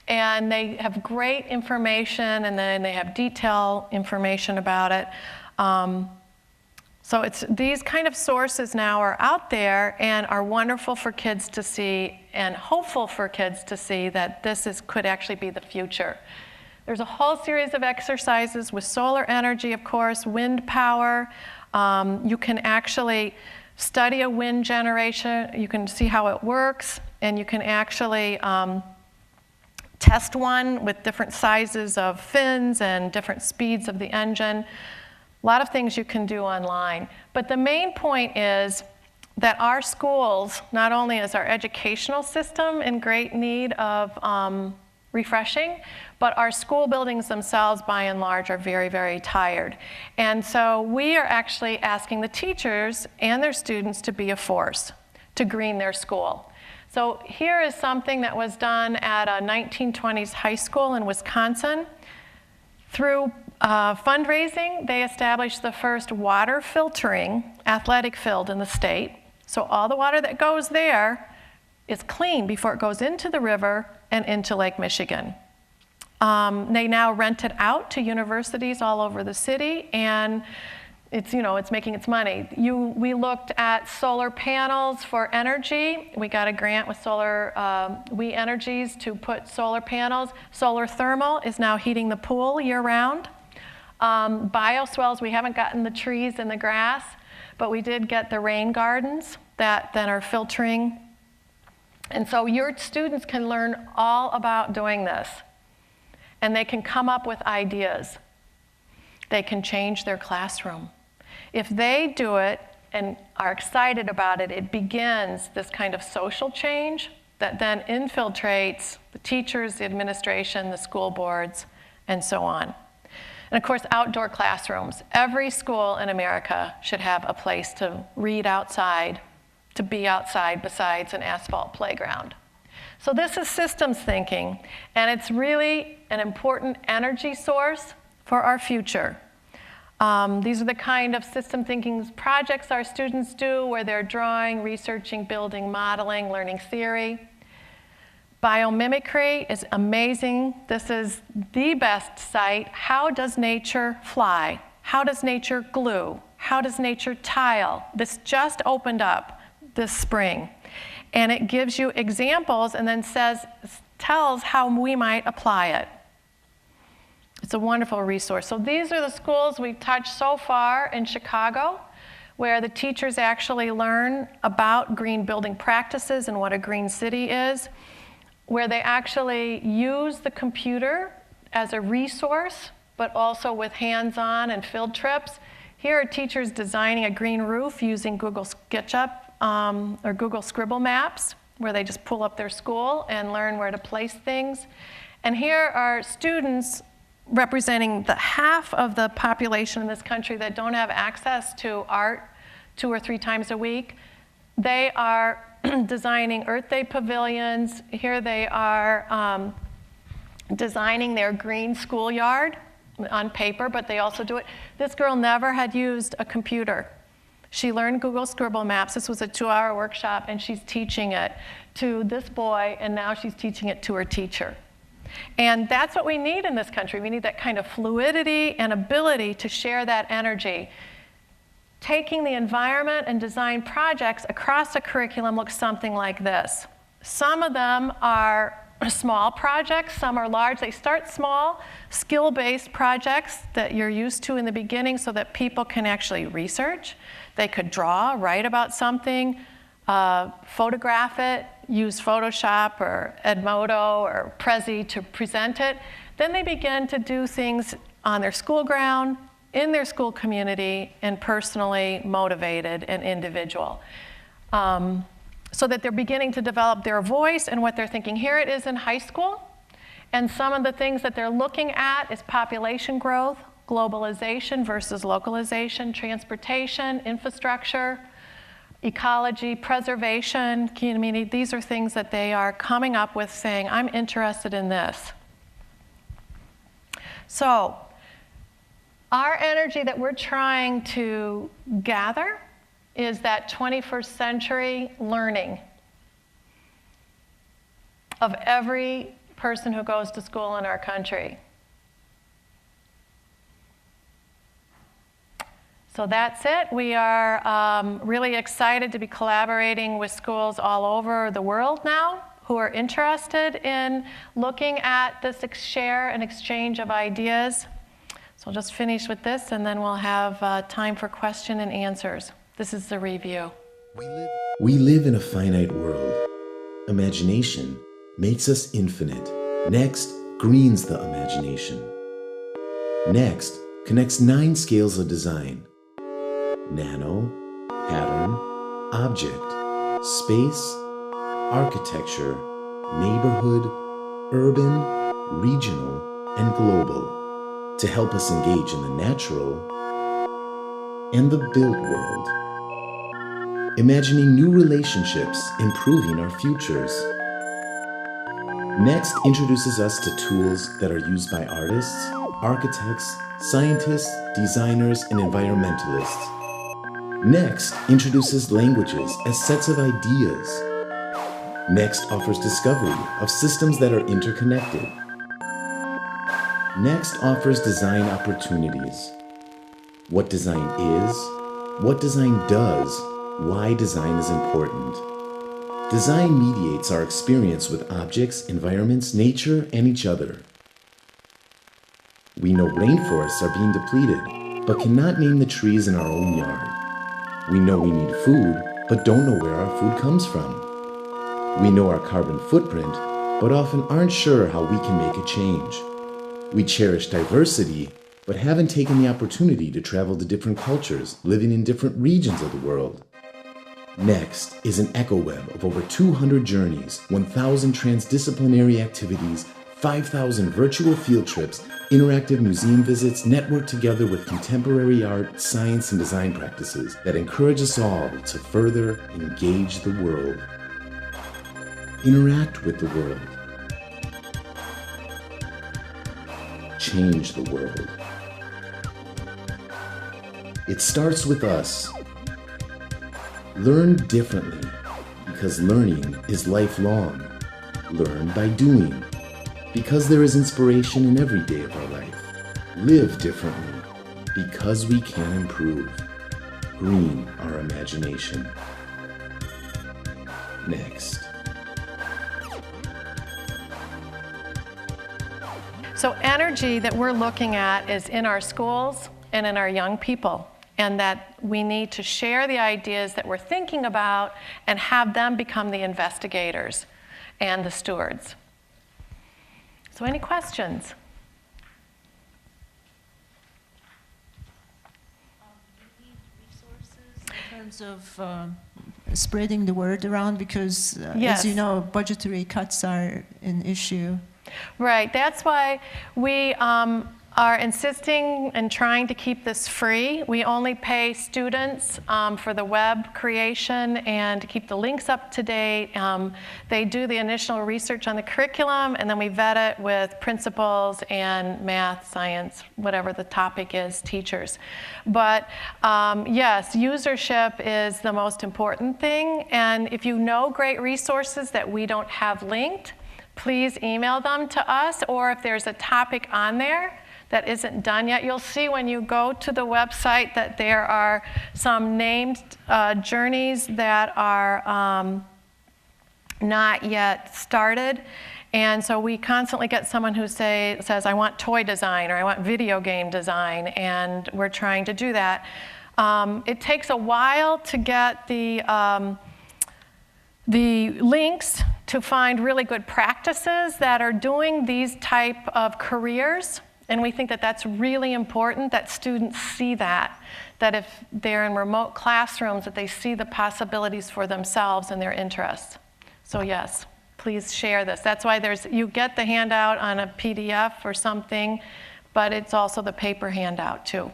and they have great information, and then they have detailed information about it. So these kind of sources now are out there and are wonderful for kids to see, and hopeful for kids to see that this could actually be the future. There's a whole series of exercises with solar energy, of course, wind power. You can actually study a wind generation. You can see how it works, and you can actually test one with different sizes of fins and different speeds of the engine. A lot of things you can do online. But the main point is that our schools, not only is our educational system in great need of refreshing, but our school buildings themselves, by and large, are very, very tired. And so we are actually asking the teachers and their students to be a force, to green their school. So here is something that was done at a 1920s high school in Wisconsin. Through fundraising, they established the first water filtering athletic field in the state. So all the water that goes there is clean before it goes into the river and into Lake Michigan. They now rent it out to universities all over the city, and it's making its money. We looked at solar panels for energy. We got a grant with We Energies to put solar panels. Solar thermal is now heating the pool year-round. Bioswales, we haven't gotten the trees and the grass, but we did get the rain gardens that then are filtering. And so your students can learn all about doing this, and they can come up with ideas. They can change their classroom. If they do it and are excited about it, it begins this kind of social change that then infiltrates the teachers, the administration, the school boards, and so on. And of course, outdoor classrooms. Every school in America should have a place to read outside, to be outside besides an asphalt playground. So this is systems thinking, and it's really an important energy source for our future. These are the kind of system thinking projects our students do, where they're drawing, researching, building, modeling, learning theory. Biomimicry is amazing. This is the best site. How does nature fly? How does nature glue? How does nature tile? This just opened up this spring. And it gives you examples and then tells how we might apply it. It's a wonderful resource. So these are the schools we've touched so far in Chicago, where the teachers actually learn about green building practices and what a green city is, where they actually use the computer as a resource, but also with hands-on and field trips. Here are teachers designing a green roof using Google SketchUp or Google Scribble Maps, where they just pull up their school and learn where to place things. And here are students representing the half of the population in this country that don't have access to art 2 or 3 times a week. They are designing Earth Day pavilions. Here they are designing their green schoolyard on paper, but they also do it. This girl never had used a computer. She learned Google Scribble Maps. This was a 2-hour workshop, and she's teaching it to this boy, and now she's teaching it to her teacher. And that's what we need in this country. We need that kind of fluidity and ability to share that energy. Taking the environment and design projects across a curriculum looks something like this. Some of them are small projects, some are large. They start small, skill-based projects that you're used to in the beginning so that people can actually research. They could draw, write about something, photograph it, use Photoshop or Edmodo or Prezi to present it. Then they begin to do things on their school ground, in their school community, and personally motivated and individual. So that they're beginning to develop their voice and what they're thinking. Here it is in high school, and some of the things that they're looking at is population growth, globalization versus localization, transportation, infrastructure, ecology, preservation, community. These are things that they are coming up with saying, I'm interested in this. So our energy that we're trying to gather is that 21st century learning of every person who goes to school in our country. So that's it. We are really excited to be collaborating with schools all over the world now who are interested in looking at this share and exchange of ideas. So I'll just finish with this, and then we'll have time for question and answers. This is the review. We live in a finite world. Imagination makes us infinite. Next greens the imagination. Next connects 9 scales of design: nano, pattern, object, space, architecture, neighborhood, urban, regional, and global, to help us engage in the natural and the built world. Imagining new relationships, improving our futures. Next introduces us to tools that are used by artists, architects, scientists, designers, and environmentalists. Next introduces languages as sets of ideas. Next offers discovery of systems that are interconnected. Next offers design opportunities. What design is, what design does, why design is important. Design mediates our experience with objects, environments, nature, and each other. We know rainforests are being depleted, but cannot name the trees in our own yard. We know we need food, but don't know where our food comes from. We know our carbon footprint, but often aren't sure how we can make a change. We cherish diversity, but haven't taken the opportunity to travel to different cultures, living in different regions of the world. Next is an echo web of over 200 journeys, 1,000 transdisciplinary activities, 5,000 virtual field trips, interactive museum visits networked together with contemporary art, science, and design practices that encourage us all to further engage the world. Interact with the world. Change the world. It starts with us. Learn differently, because learning is lifelong. Learn by doing, because there is inspiration in every day of our life. Live differently, because we can improve. Green our imagination. Next. So energy that we're looking at is in our schools and in our young people, and that we need to share the ideas that we're thinking about and have them become the investigators and the stewards. So any questions? Do you need resources in terms of spreading the word around? Because, Yes. as you know, budgetary cuts are an issue. Right, that's why we are insisting and trying to keep this free. We only pay students for the web creation and to keep the links up to date. They do the initial research on the curriculum, and then we vet it with principals and math, science, whatever the topic is, teachers. But yes, usership is the most important thing, and if you know great resources that we don't have linked, please email them to us, or if there's a topic on there that isn't done yet, you'll see when you go to the website that there are some named journeys that are not yet started. And so we constantly get someone who says, I want toy design, or I want video game design, and we're trying to do that. It takes a while to get the links to find really good practices that are doing these type of careers. And we think that that's really important, that students see that if they're in remote classrooms, that they see the possibilities for themselves and their interests. So yes, please share this. That's why you get the handout on a PDF or something, but it's also the paper handout too.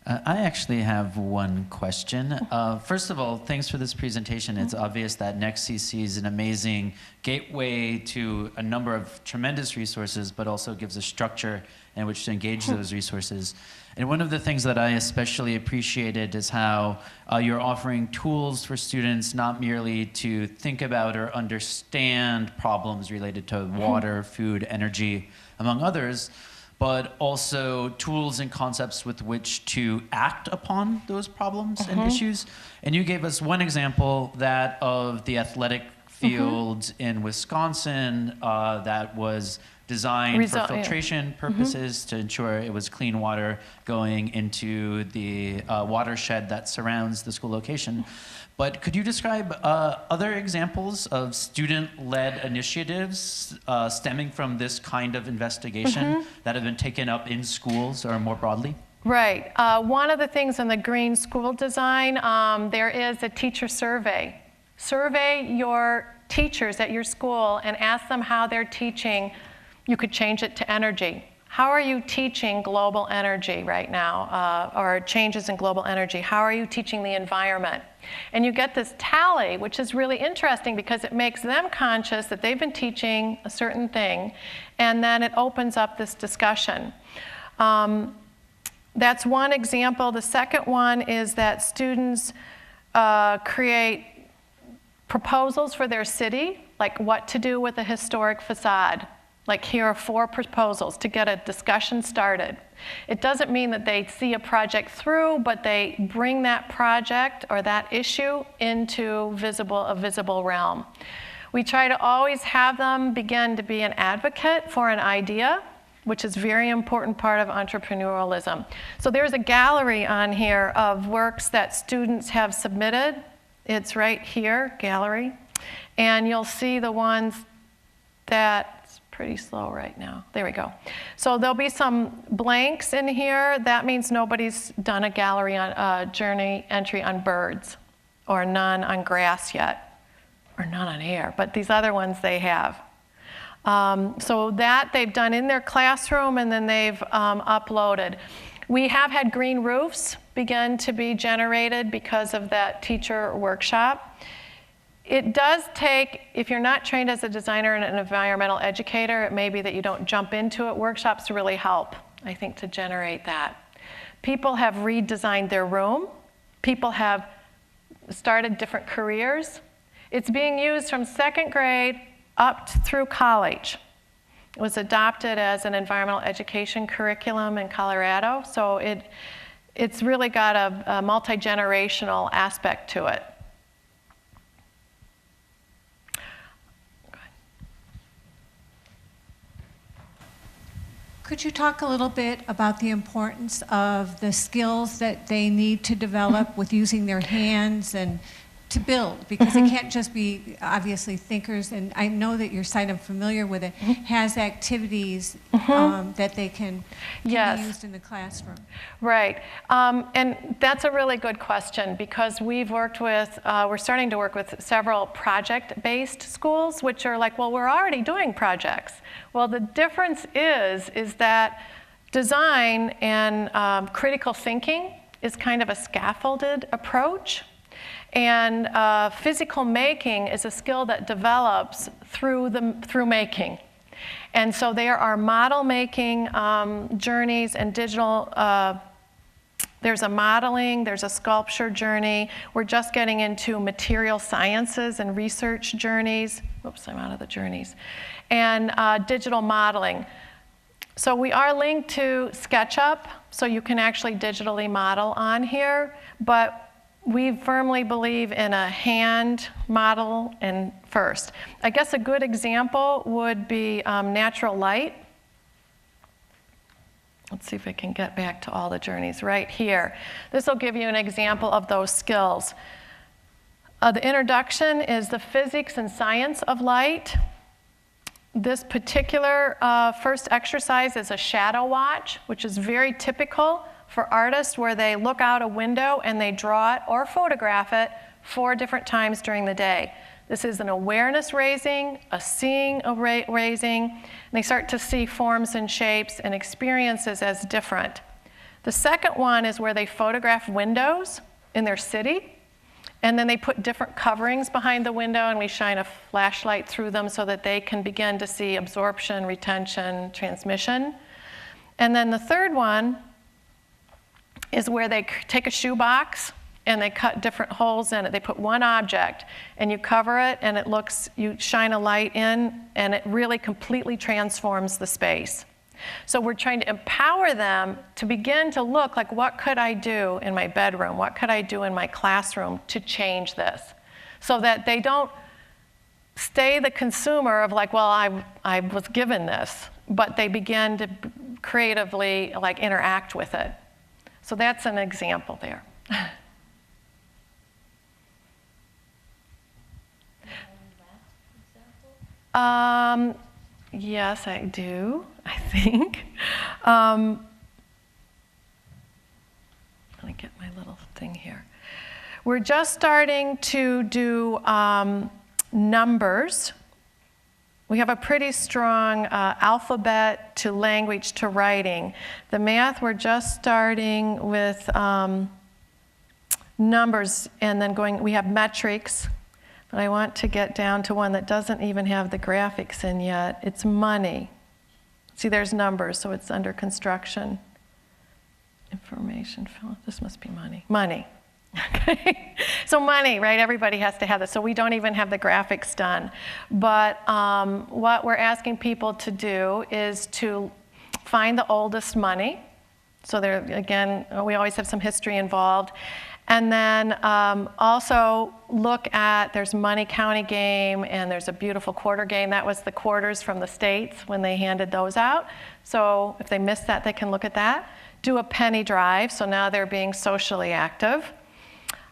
I actually have one question. First of all, thanks for this presentation. It's obvious that next.cc is an amazing gateway to a number of tremendous resources, but also gives a structure in which to engage those resources. And one of the things that I especially appreciated is how you're offering tools for students not merely to think about or understand problems related to water, food, energy, among others, but also tools and concepts with which to act upon those problems and issues. And you gave us one example, that of the athletic field in Wisconsin that was designed for filtration purposes to ensure it was clean water going into the watershed that surrounds the school location. But could you describe other examples of student-led initiatives stemming from this kind of investigation that have been taken up in schools or more broadly? Right. One of the things in the green school design, there is a teacher survey. Survey your teachers at your school and ask them how they're teaching. You could change it to energy. How are you teaching global energy right now, or changes in global energy? How are you teaching the environment? And you get this tally, which is really interesting because it makes them conscious that they've been teaching a certain thing, and then it opens up this discussion. That's one example. The second one is that students create proposals for their city, like what to do with a historic facade. Like, here are 4 proposals to get a discussion started. It doesn't mean that they see a project through, but they bring that project or that issue into a visible realm. We try to always have them begin to be an advocate for an idea, which is a very important part of entrepreneurialism. So there's a gallery on here of works that students have submitted. It's right here, gallery. And you'll see the ones that pretty slow right now. There we go. So there'll be some blanks in here. That means nobody's done a gallery on journey entry on birds, or none on grass yet, or none on air, but these other ones they have. So that they've done in their classroom, and then they've uploaded. We have had green roofs begin to be generated because of that teacher workshop. It does take, if you're not trained as a designer and an environmental educator, it may be that you don't jump into it. Workshops really help, I think, to generate that. People have redesigned their room. People have started different careers. It's being used from 2nd grade up through college. It was adopted as an environmental education curriculum in Colorado, so it's really got a multi-generational aspect to it. Could you talk a little bit about the importance of the skills that they need to develop with using their hands and to build? Because it can't just be obviously thinkers, and I know that your site, I'm familiar with it, has activities that they can be used in the classroom. Right, and that's a really good question, because we've worked with, we're starting to work with several project-based schools, which are like, well, we're already doing projects. Well, the difference is that design and critical thinking is kind of a scaffolded approach. And physical making is a skill that develops through making. And so there are model making journeys and digital, there's a modeling, there's a sculpture journey. We're just getting into material sciences and research journeys. Oops, I'm out of the journeys. And digital modeling. So we are linked to SketchUp, so you can actually digitally model on here, but we firmly believe in a hand model and first. I guess a good example would be natural light. Let's see if I can get back to all the journeys right here. This will give you an example of those skills. The introduction is the physics and science of light. This particular first exercise is a shadow watch, which is very typical for artists, where they look out a window and they draw it or photograph it 4 different times during the day. This is an awareness raising, a seeing raising, and they start to see forms and shapes and experiences as different. The second one is where they photograph windows in their city, and then they put different coverings behind the window, and we shine a flashlight through them so that they can begin to see absorption, retention, transmission. And then the third one is where they take a shoebox and they cut different holes in it. They put one object and you cover it, and it looks, you shine a light in, and it really completely transforms the space. So we're trying to empower them to begin to look like, what could I do in my bedroom? What could I do in my classroom to change this? So that they don't stay the consumer of like, well, I was given this, but they begin to creatively like interact with it. So that's an example there. Yes, I do, I think. Let me get my little thing here. We're just starting to do numbers. We have a pretty strong alphabet to language to writing. The math, we're just starting with numbers, and then we have metrics. But I want to get down to one that doesn't even have the graphics in yet. It's money. See, there's numbers, so it's under construction. Information, this must be money. Money. Okay. So money, right? Everybody has to have this. So we don't even have the graphics done. But what we're asking people to do is to find the oldest money. So there, again, we always have some history involved. And then also look at, there's money county game, and there's a beautiful quarter game. That was the quarters from the States when they handed those out. So if they missed that, they can look at that. Do a penny drive, so now they're being socially active.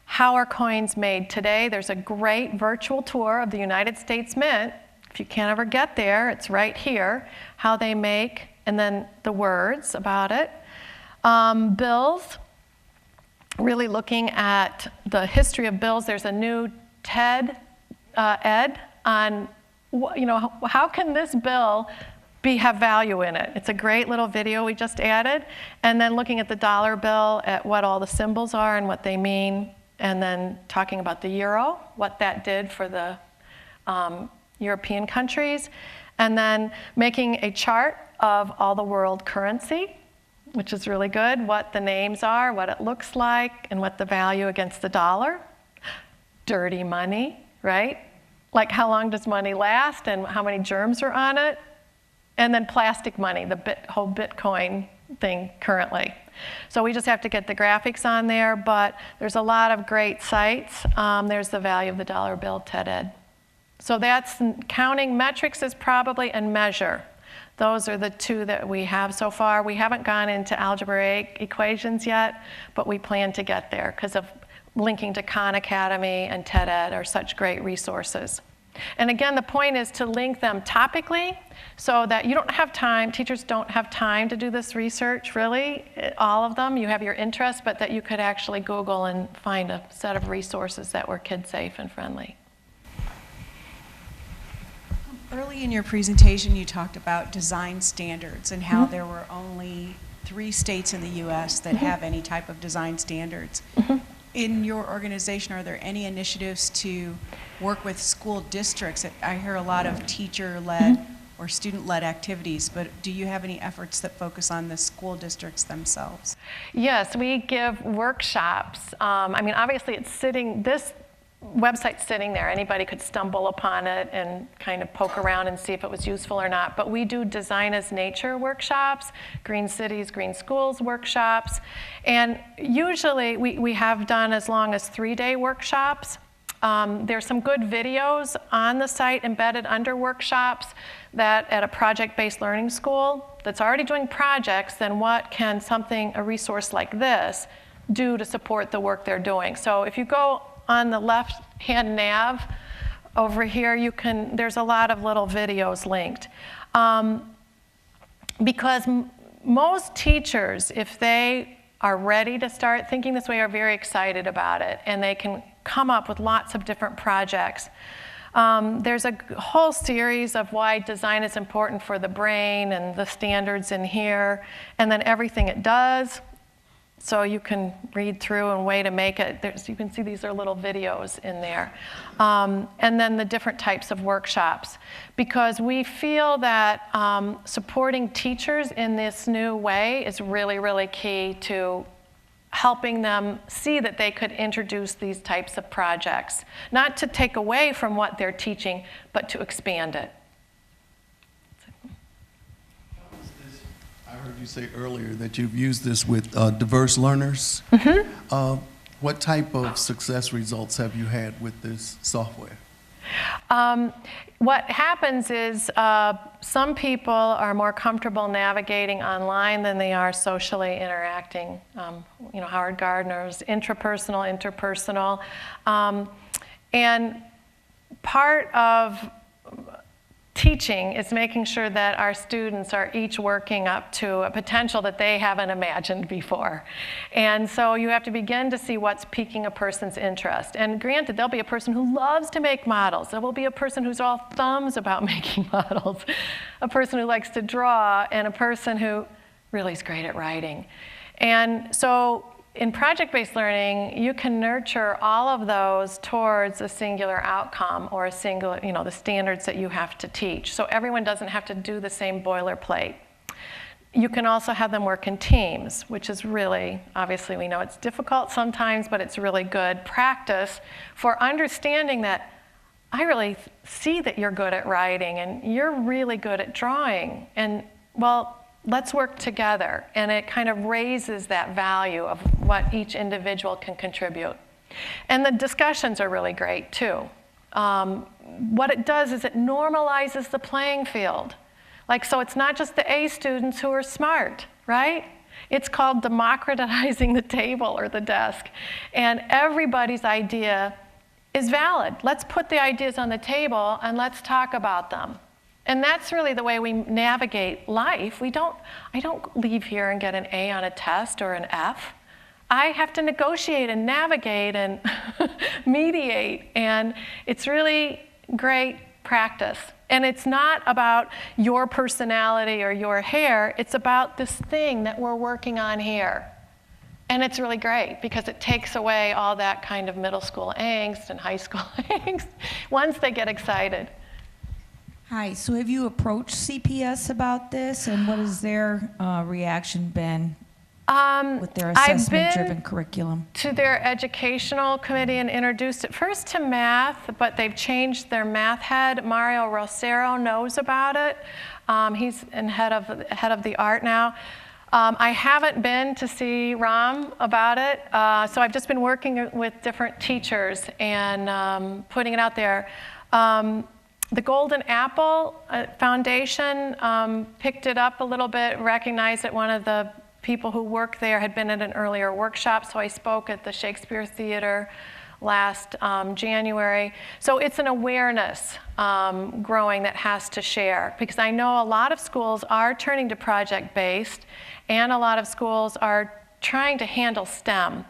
How are coins made today? There's a great virtual tour of the United States Mint. If you can't ever get there, it's right here. How they make, and then the words about it. Bills. Really looking at the history of bills. There's a new TED Ed on, how can this bill have value in it? It's a great little video we just added. And then looking at the dollar bill, at what all the symbols are and what they mean. And then talking about the euro, what that did for the European countries. And then making a chart of all the world currency. which is really good, what the names are, what it looks like, and what the value against the dollar. Dirty money, right? Like how long does money last and how many germs are on it? And then plastic money, the whole Bitcoin thing currently. So we just have to get the graphics on there, but there's a lot of great sites. There's the value of the dollar bill, TED Ed. So that's counting. Metrics is probably, and measure. Those are the two that we have so far. We haven't gone into algebraic equations yet, but we plan to get there because of linking to Khan Academy and TED Ed are such great resources. And again, the point is to link them topically so that you don't have time, teachers don't have time to do this research, really, all of them. You have your interest, but that you could actually Google and find a set of resources that were kid safe and friendly. Early in your presentation, you talked about design standards and how there were only 3 states in the U.S. that have any type of design standards. In your organization, are there any initiatives to work with school districts? I hear a lot of teacher-led or student-led activities, but do you have any efforts that focus on the school districts themselves? Yes, we give workshops. I mean, obviously it's sitting, this website's sitting there. Anybody could stumble upon it and kind of poke around and see if it was useful or not. But we do design as nature workshops, green cities, green schools workshops. And usually we have done as long as 3-day workshops. There's some good videos on the site embedded under workshops that at a project-based learning school that's already doing projects, then what can a resource like this do to support the work they're doing? So if you go on the left-hand nav over here, there's a lot of little videos linked. Because most teachers, if they are ready to start thinking this way, are very excited about it, and they can come up with lots of different projects. There's a whole series of why design is important for the brain and the standards in here, and then everything it does. So you can read through and way to make it. You can see these are little videos in there. And then the different types of workshops. Because we feel that supporting teachers in this new way is really, really key to helping them see that they could introduce these types of projects. Not to take away from what they're teaching, but to expand it. I heard you say earlier that you've used this with diverse learners. What type of success results have you had with this software? What happens is some people are more comfortable navigating online than they are socially interacting. You know, Howard Gardner's interpersonal. And part of teaching is making sure that our students are each working up to a potential that they haven't imagined before. And so you have to begin to see what's piquing a person's interest. And granted, there'll be a person who loves to make models. There will be a person who's all thumbs about making models, a person who likes to draw, and a person who really is great at writing. And so in project-based learning, you can nurture all of those towards a singular outcome or a singular, the standards that you have to teach. So everyone doesn't have to do the same boilerplate. You can also have them work in teams, which is really, obviously we know it's difficult sometimes, but it's really good practice for understanding that I really see that you're good at writing and you're really good at drawing. And well, let's work together, and it kind of raises that value of what each individual can contribute. And the discussions are really great, too. What it does is it normalizes the playing field. So it's not just the A students who are smart, right? It's called democratizing the table or the desk. And everybody's idea is valid. Let's put the ideas on the table, and let's talk about them. And that's really the way we navigate life. I don't leave here and get an A on a test or an F. I have to negotiate and navigate and mediate, and it's really great practice. And it's not about your personality or your hair, it's about this thing that we're working on here. And it's really great because it takes away all that kind of middle school angst and high school angst once they get excited. Hi, so have you approached CPS about this, and what has their reaction been? with their I've assessment-driven been curriculum? to their educational committee and introduced it first to math, but they've changed their math head. Mario Rosero knows about it. He's head of the art now. I haven't been to see Ram about it, so I've just been working with different teachers and putting it out there. The Golden Apple Foundation picked it up a little bit, recognized that one of the people who work there had been at an earlier workshop, so I spoke at the Shakespeare Theater last January. So it's an awareness growing that has to share, because I know a lot of schools are turning to project-based, and a lot of schools are trying to handle STEM.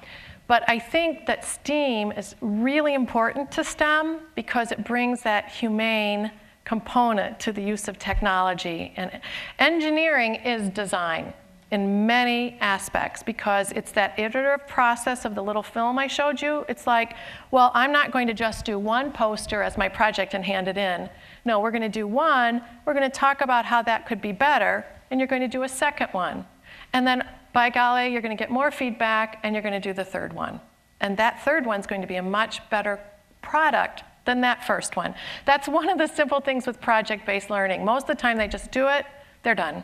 But I think that STEAM is really important to STEM because it brings that humane component to the use of technology. And engineering is design in many aspects, because it's that iterative process of the little film I showed you. It's like, well, I'm not going to just do one poster as my project and hand it in. No, we're going to do one, we're going to talk about how that could be better, and you're going to do a second one. And then, by golly, you're going to get more feedback, and you're going to do the third one. And that third one's going to be a much better product than that first one. That's one of the simple things with project-based learning. Most of the time they just do it, they're done.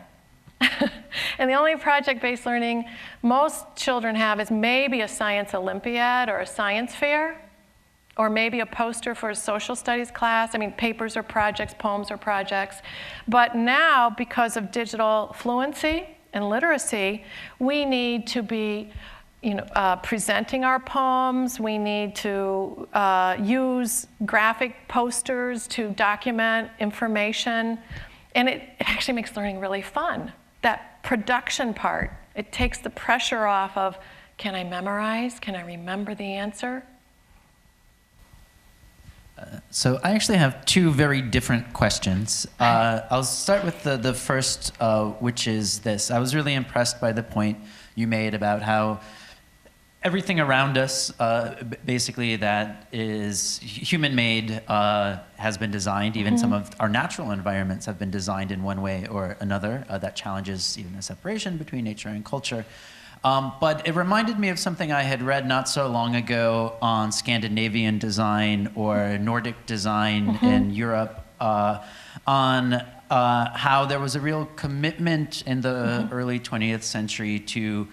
And the only project-based learning most children have is maybe a science Olympiad or a science fair, or maybe a poster for a social studies class. I mean, papers are projects, poems are projects. But now, because of digital fluency and literacy, we need to be presenting our poems. We need to use graphic posters to document information. And it actually makes learning really fun. That production part, it takes the pressure off of, can I memorize? Can I remember the answer? So I actually have two very different questions. I'll start with the first, which is this. I was really impressed by the point you made about how everything around us, basically that is human-made, has been designed. Even some of our natural environments have been designed in one way or another that challenges even the separation between nature and culture. But it reminded me of something I had read not so long ago on Scandinavian design or Nordic design in Europe, on how there was a real commitment in the early 20th century to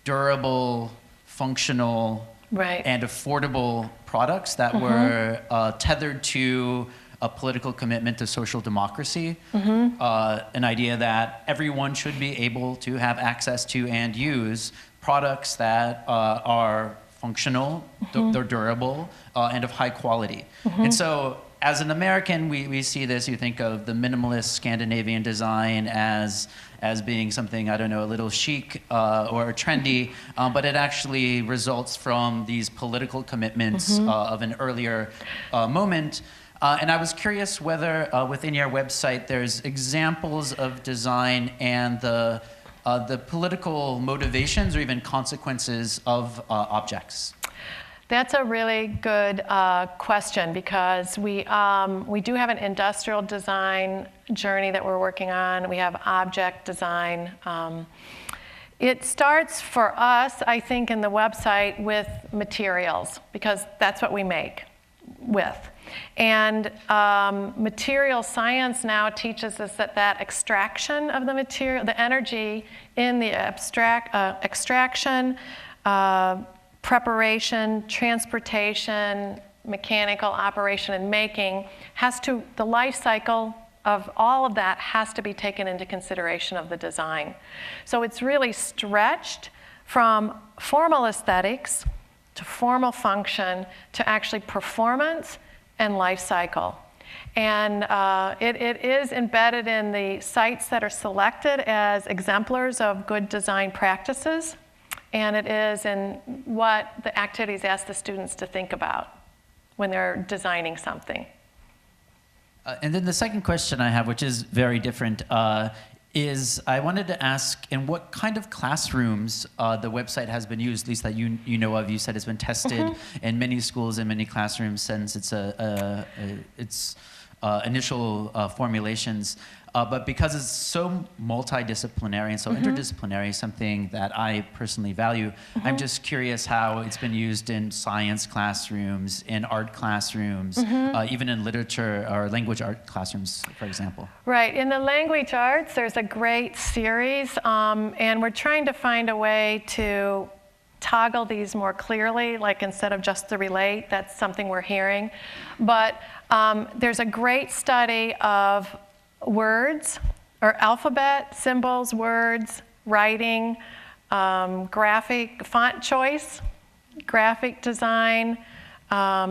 durable, functional, and affordable products that were tethered to a political commitment to social democracy, an idea that everyone should be able to have access to and use products that are functional, they're durable, and of high quality. And so as an American, we see this, you think of the minimalist Scandinavian design as being something, I don't know, a little chic or trendy, but it actually results from these political commitments of an earlier moment. And I was curious whether within your website there's examples of design and the political motivations or even consequences of objects. That's a really good question, because we do have an industrial design journey that we're working on. We have object design. It starts for us, I think, in the website with materials, because that's what we make with. And material science now teaches us that extraction of the material, the energy in the extraction, preparation, transportation, mechanical operation, and making the life cycle of all of that has to be taken into consideration of the design. So it's really stretched from formal aesthetics to formal function to actually performance and life cycle. And it is embedded in the sites that are selected as exemplars of good design practices. And it is in what the activities ask the students to think about when they're designing something. And then the second question I have, which is very different, is I wanted to ask in what kind of classrooms the website has been used, at least that you know of. You said it's been tested in many schools and many classrooms since it's initial formulations. But because it's so multidisciplinary and so interdisciplinary, something that I personally value, I'm just curious how it's been used in science classrooms, in art classrooms, even in literature or language art classrooms, for example. Right. In the language arts, there's a great series, and we're trying to find a way to toggle these more clearly, like instead of just the relate, that's something we're hearing. But there's a great study of words, or alphabet, symbols, words, writing, graphic, font choice, graphic design,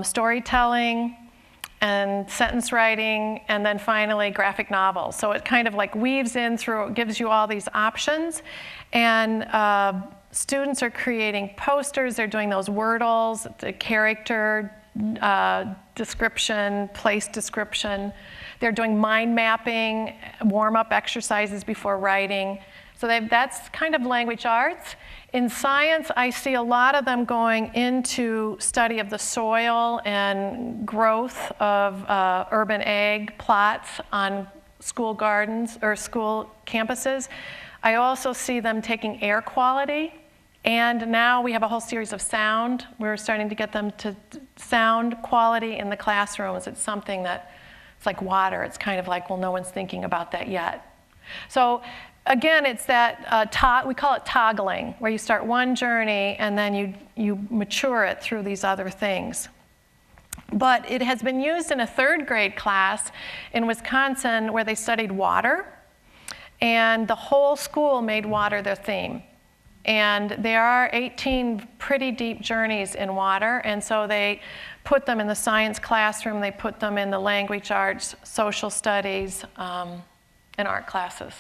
storytelling, and sentence writing, and then finally graphic novels. So it kind of like weaves in through, it gives you all these options. And students are creating posters, they're doing those wordles, the character description, place description. They're doing mind mapping, warm-up exercises before writing. So that's kind of language arts. In science, I see a lot of them going into study of the soil and growth of urban ag plots on school gardens or school campuses. I also see them taking air quality. And now we have a whole series of sound. We're starting to get them to sound quality in the classrooms. It's something that, it's like water. It's kind of like, well, no one's thinking about that yet. So again, it's that, we call it toggling, where you start one journey and then you mature it through these other things. But it has been used in a 3rd grade class in Wisconsin where they studied water. And the whole school made water their theme. And there are 18 pretty deep journeys in water, and so they put them in the science classroom, they put them in the language arts, social studies, and art classes.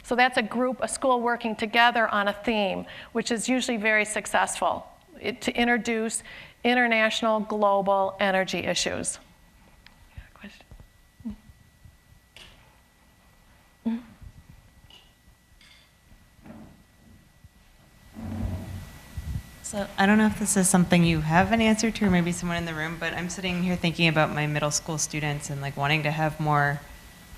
So that's a school working together on a theme, which is usually very successful, to introduce international, global energy issues. Question? So I don't know if this is something you have an answer to, or maybe someone in the room, but I'm sitting here thinking about my middle school students and like wanting to have more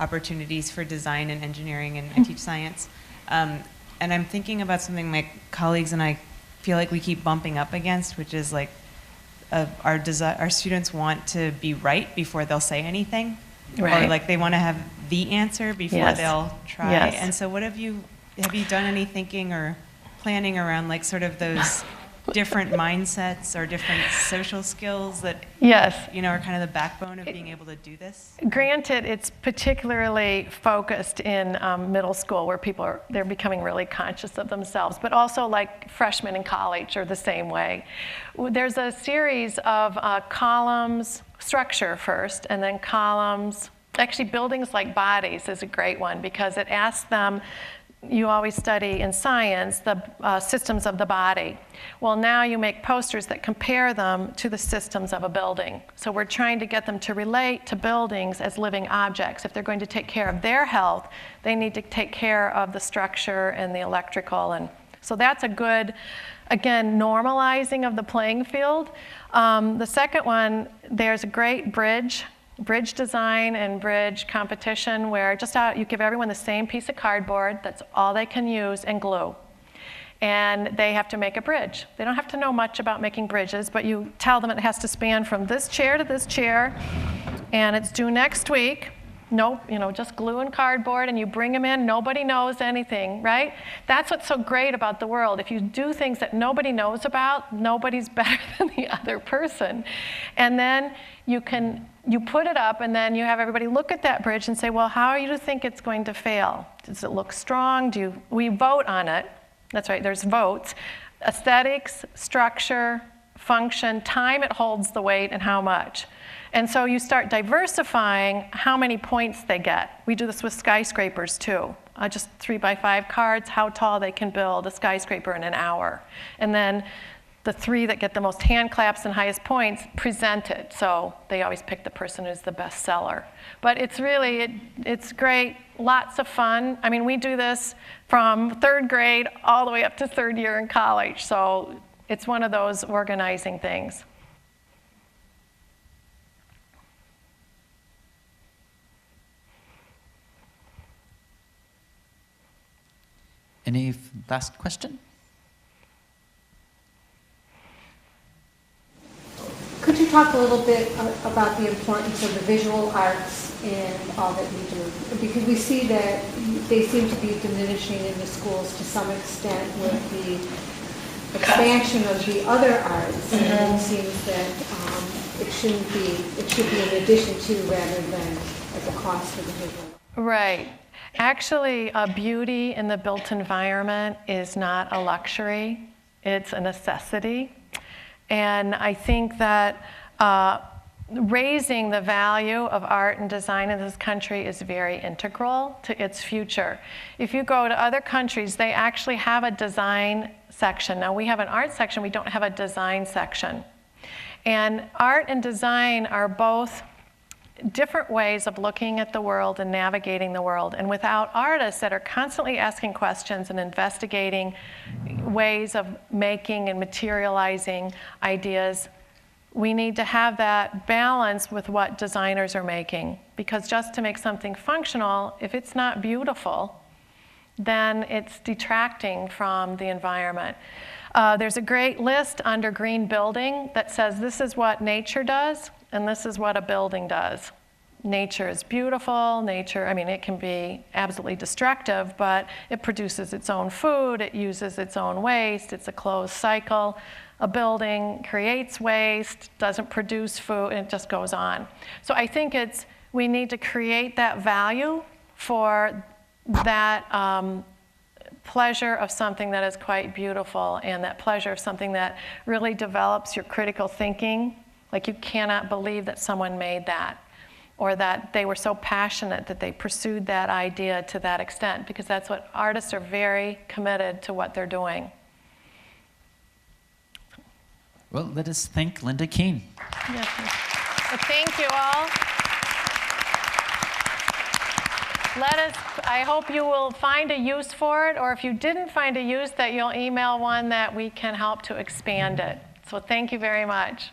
opportunities for design and engineering, and I teach science. And I'm thinking about something my colleagues and I feel like we keep bumping up against, which is like our students want to be right before they'll say anything, right. Or like they want to have the answer before they'll try. Yes. And so have you done any thinking or planning around like sort of those different mindsets or different social skills that are kind of the backbone of being able to do this? Granted, it's particularly focused in middle school where they're becoming really conscious of themselves, but also like freshmen in college are the same way. There's a series of columns, structure first, and then columns. Actually, buildings like bodies is a great one because it asks them, you always study in science the systems of the body. Well, now you make posters that compare them to the systems of a building. So we're trying to get them to relate to buildings as living objects. If they're going to take care of their health, they need to take care of the structure and the electrical. And so that's a good, again, normalizing of the playing field. The second one, there's a great bridge design and bridge competition where you give everyone the same piece of cardboard, that's all they can use, and glue. And they have to make a bridge. They don't have to know much about making bridges, but you tell them it has to span from this chair to this chair, and it's due next week. Nope, just glue and cardboard, and you bring them in, nobody knows anything, right? That's what's so great about the world. If you do things that nobody knows about, nobody's better than the other person. And then you put it up, and then you have everybody look at that bridge and say, well, how do you think it's going to fail? Does it look strong? We vote on it. That's right, there's votes. Aesthetics, structure, function, time it holds the weight, and how much. And so you start diversifying how many points they get. We do this with skyscrapers too. Just 3x5 cards, how tall they can build a skyscraper in an hour. And then the 3 that get the most hand claps and highest points present it. So they always pick the person who's the best seller. But it's really, it's great, lots of fun. I mean, we do this from 3rd grade all the way up to 3rd year in college. So it's one of those organizing things. Any last question? Could you talk a little bit about the importance of the visual arts in all that you do? Because we see that they seem to be diminishing in the schools to some extent with the expansion of the other arts. And it seems that it should be in addition to rather than at the cost of the visual. Right. Actually, beauty in the built environment is not a luxury. It's a necessity. And I think that raising the value of art and design in this country is very integral to its future. If you go to other countries, they actually have a design section. Now, we have an art section, we don't have a design section. And art and design are both different ways of looking at the world and navigating the world. And without artists that are constantly asking questions and investigating ways of making and materializing ideas, we need to have that balance with what designers are making. Because just to make something functional, if it's not beautiful, then it's detracting from the environment. There's a great list under green building that says this is what nature does, and this is what a building does. Nature is beautiful. Nature, I mean, it can be absolutely destructive, but it produces its own food. It uses its own waste. It's a closed cycle. A building creates waste, doesn't produce food, and it just goes on. So I think we need to create that value for that pleasure of something that is quite beautiful, and that pleasure of something that really develops your critical thinking. Like, you cannot believe that someone made that, or that they were so passionate that they pursued that idea to that extent, because that's what artists are very committed to what they're doing. Well, let us thank Linda Keane. Yes. Well, thank you all. I hope you will find a use for it, or if you didn't find a use, that you'll email one that we can help to expand it. So thank you very much.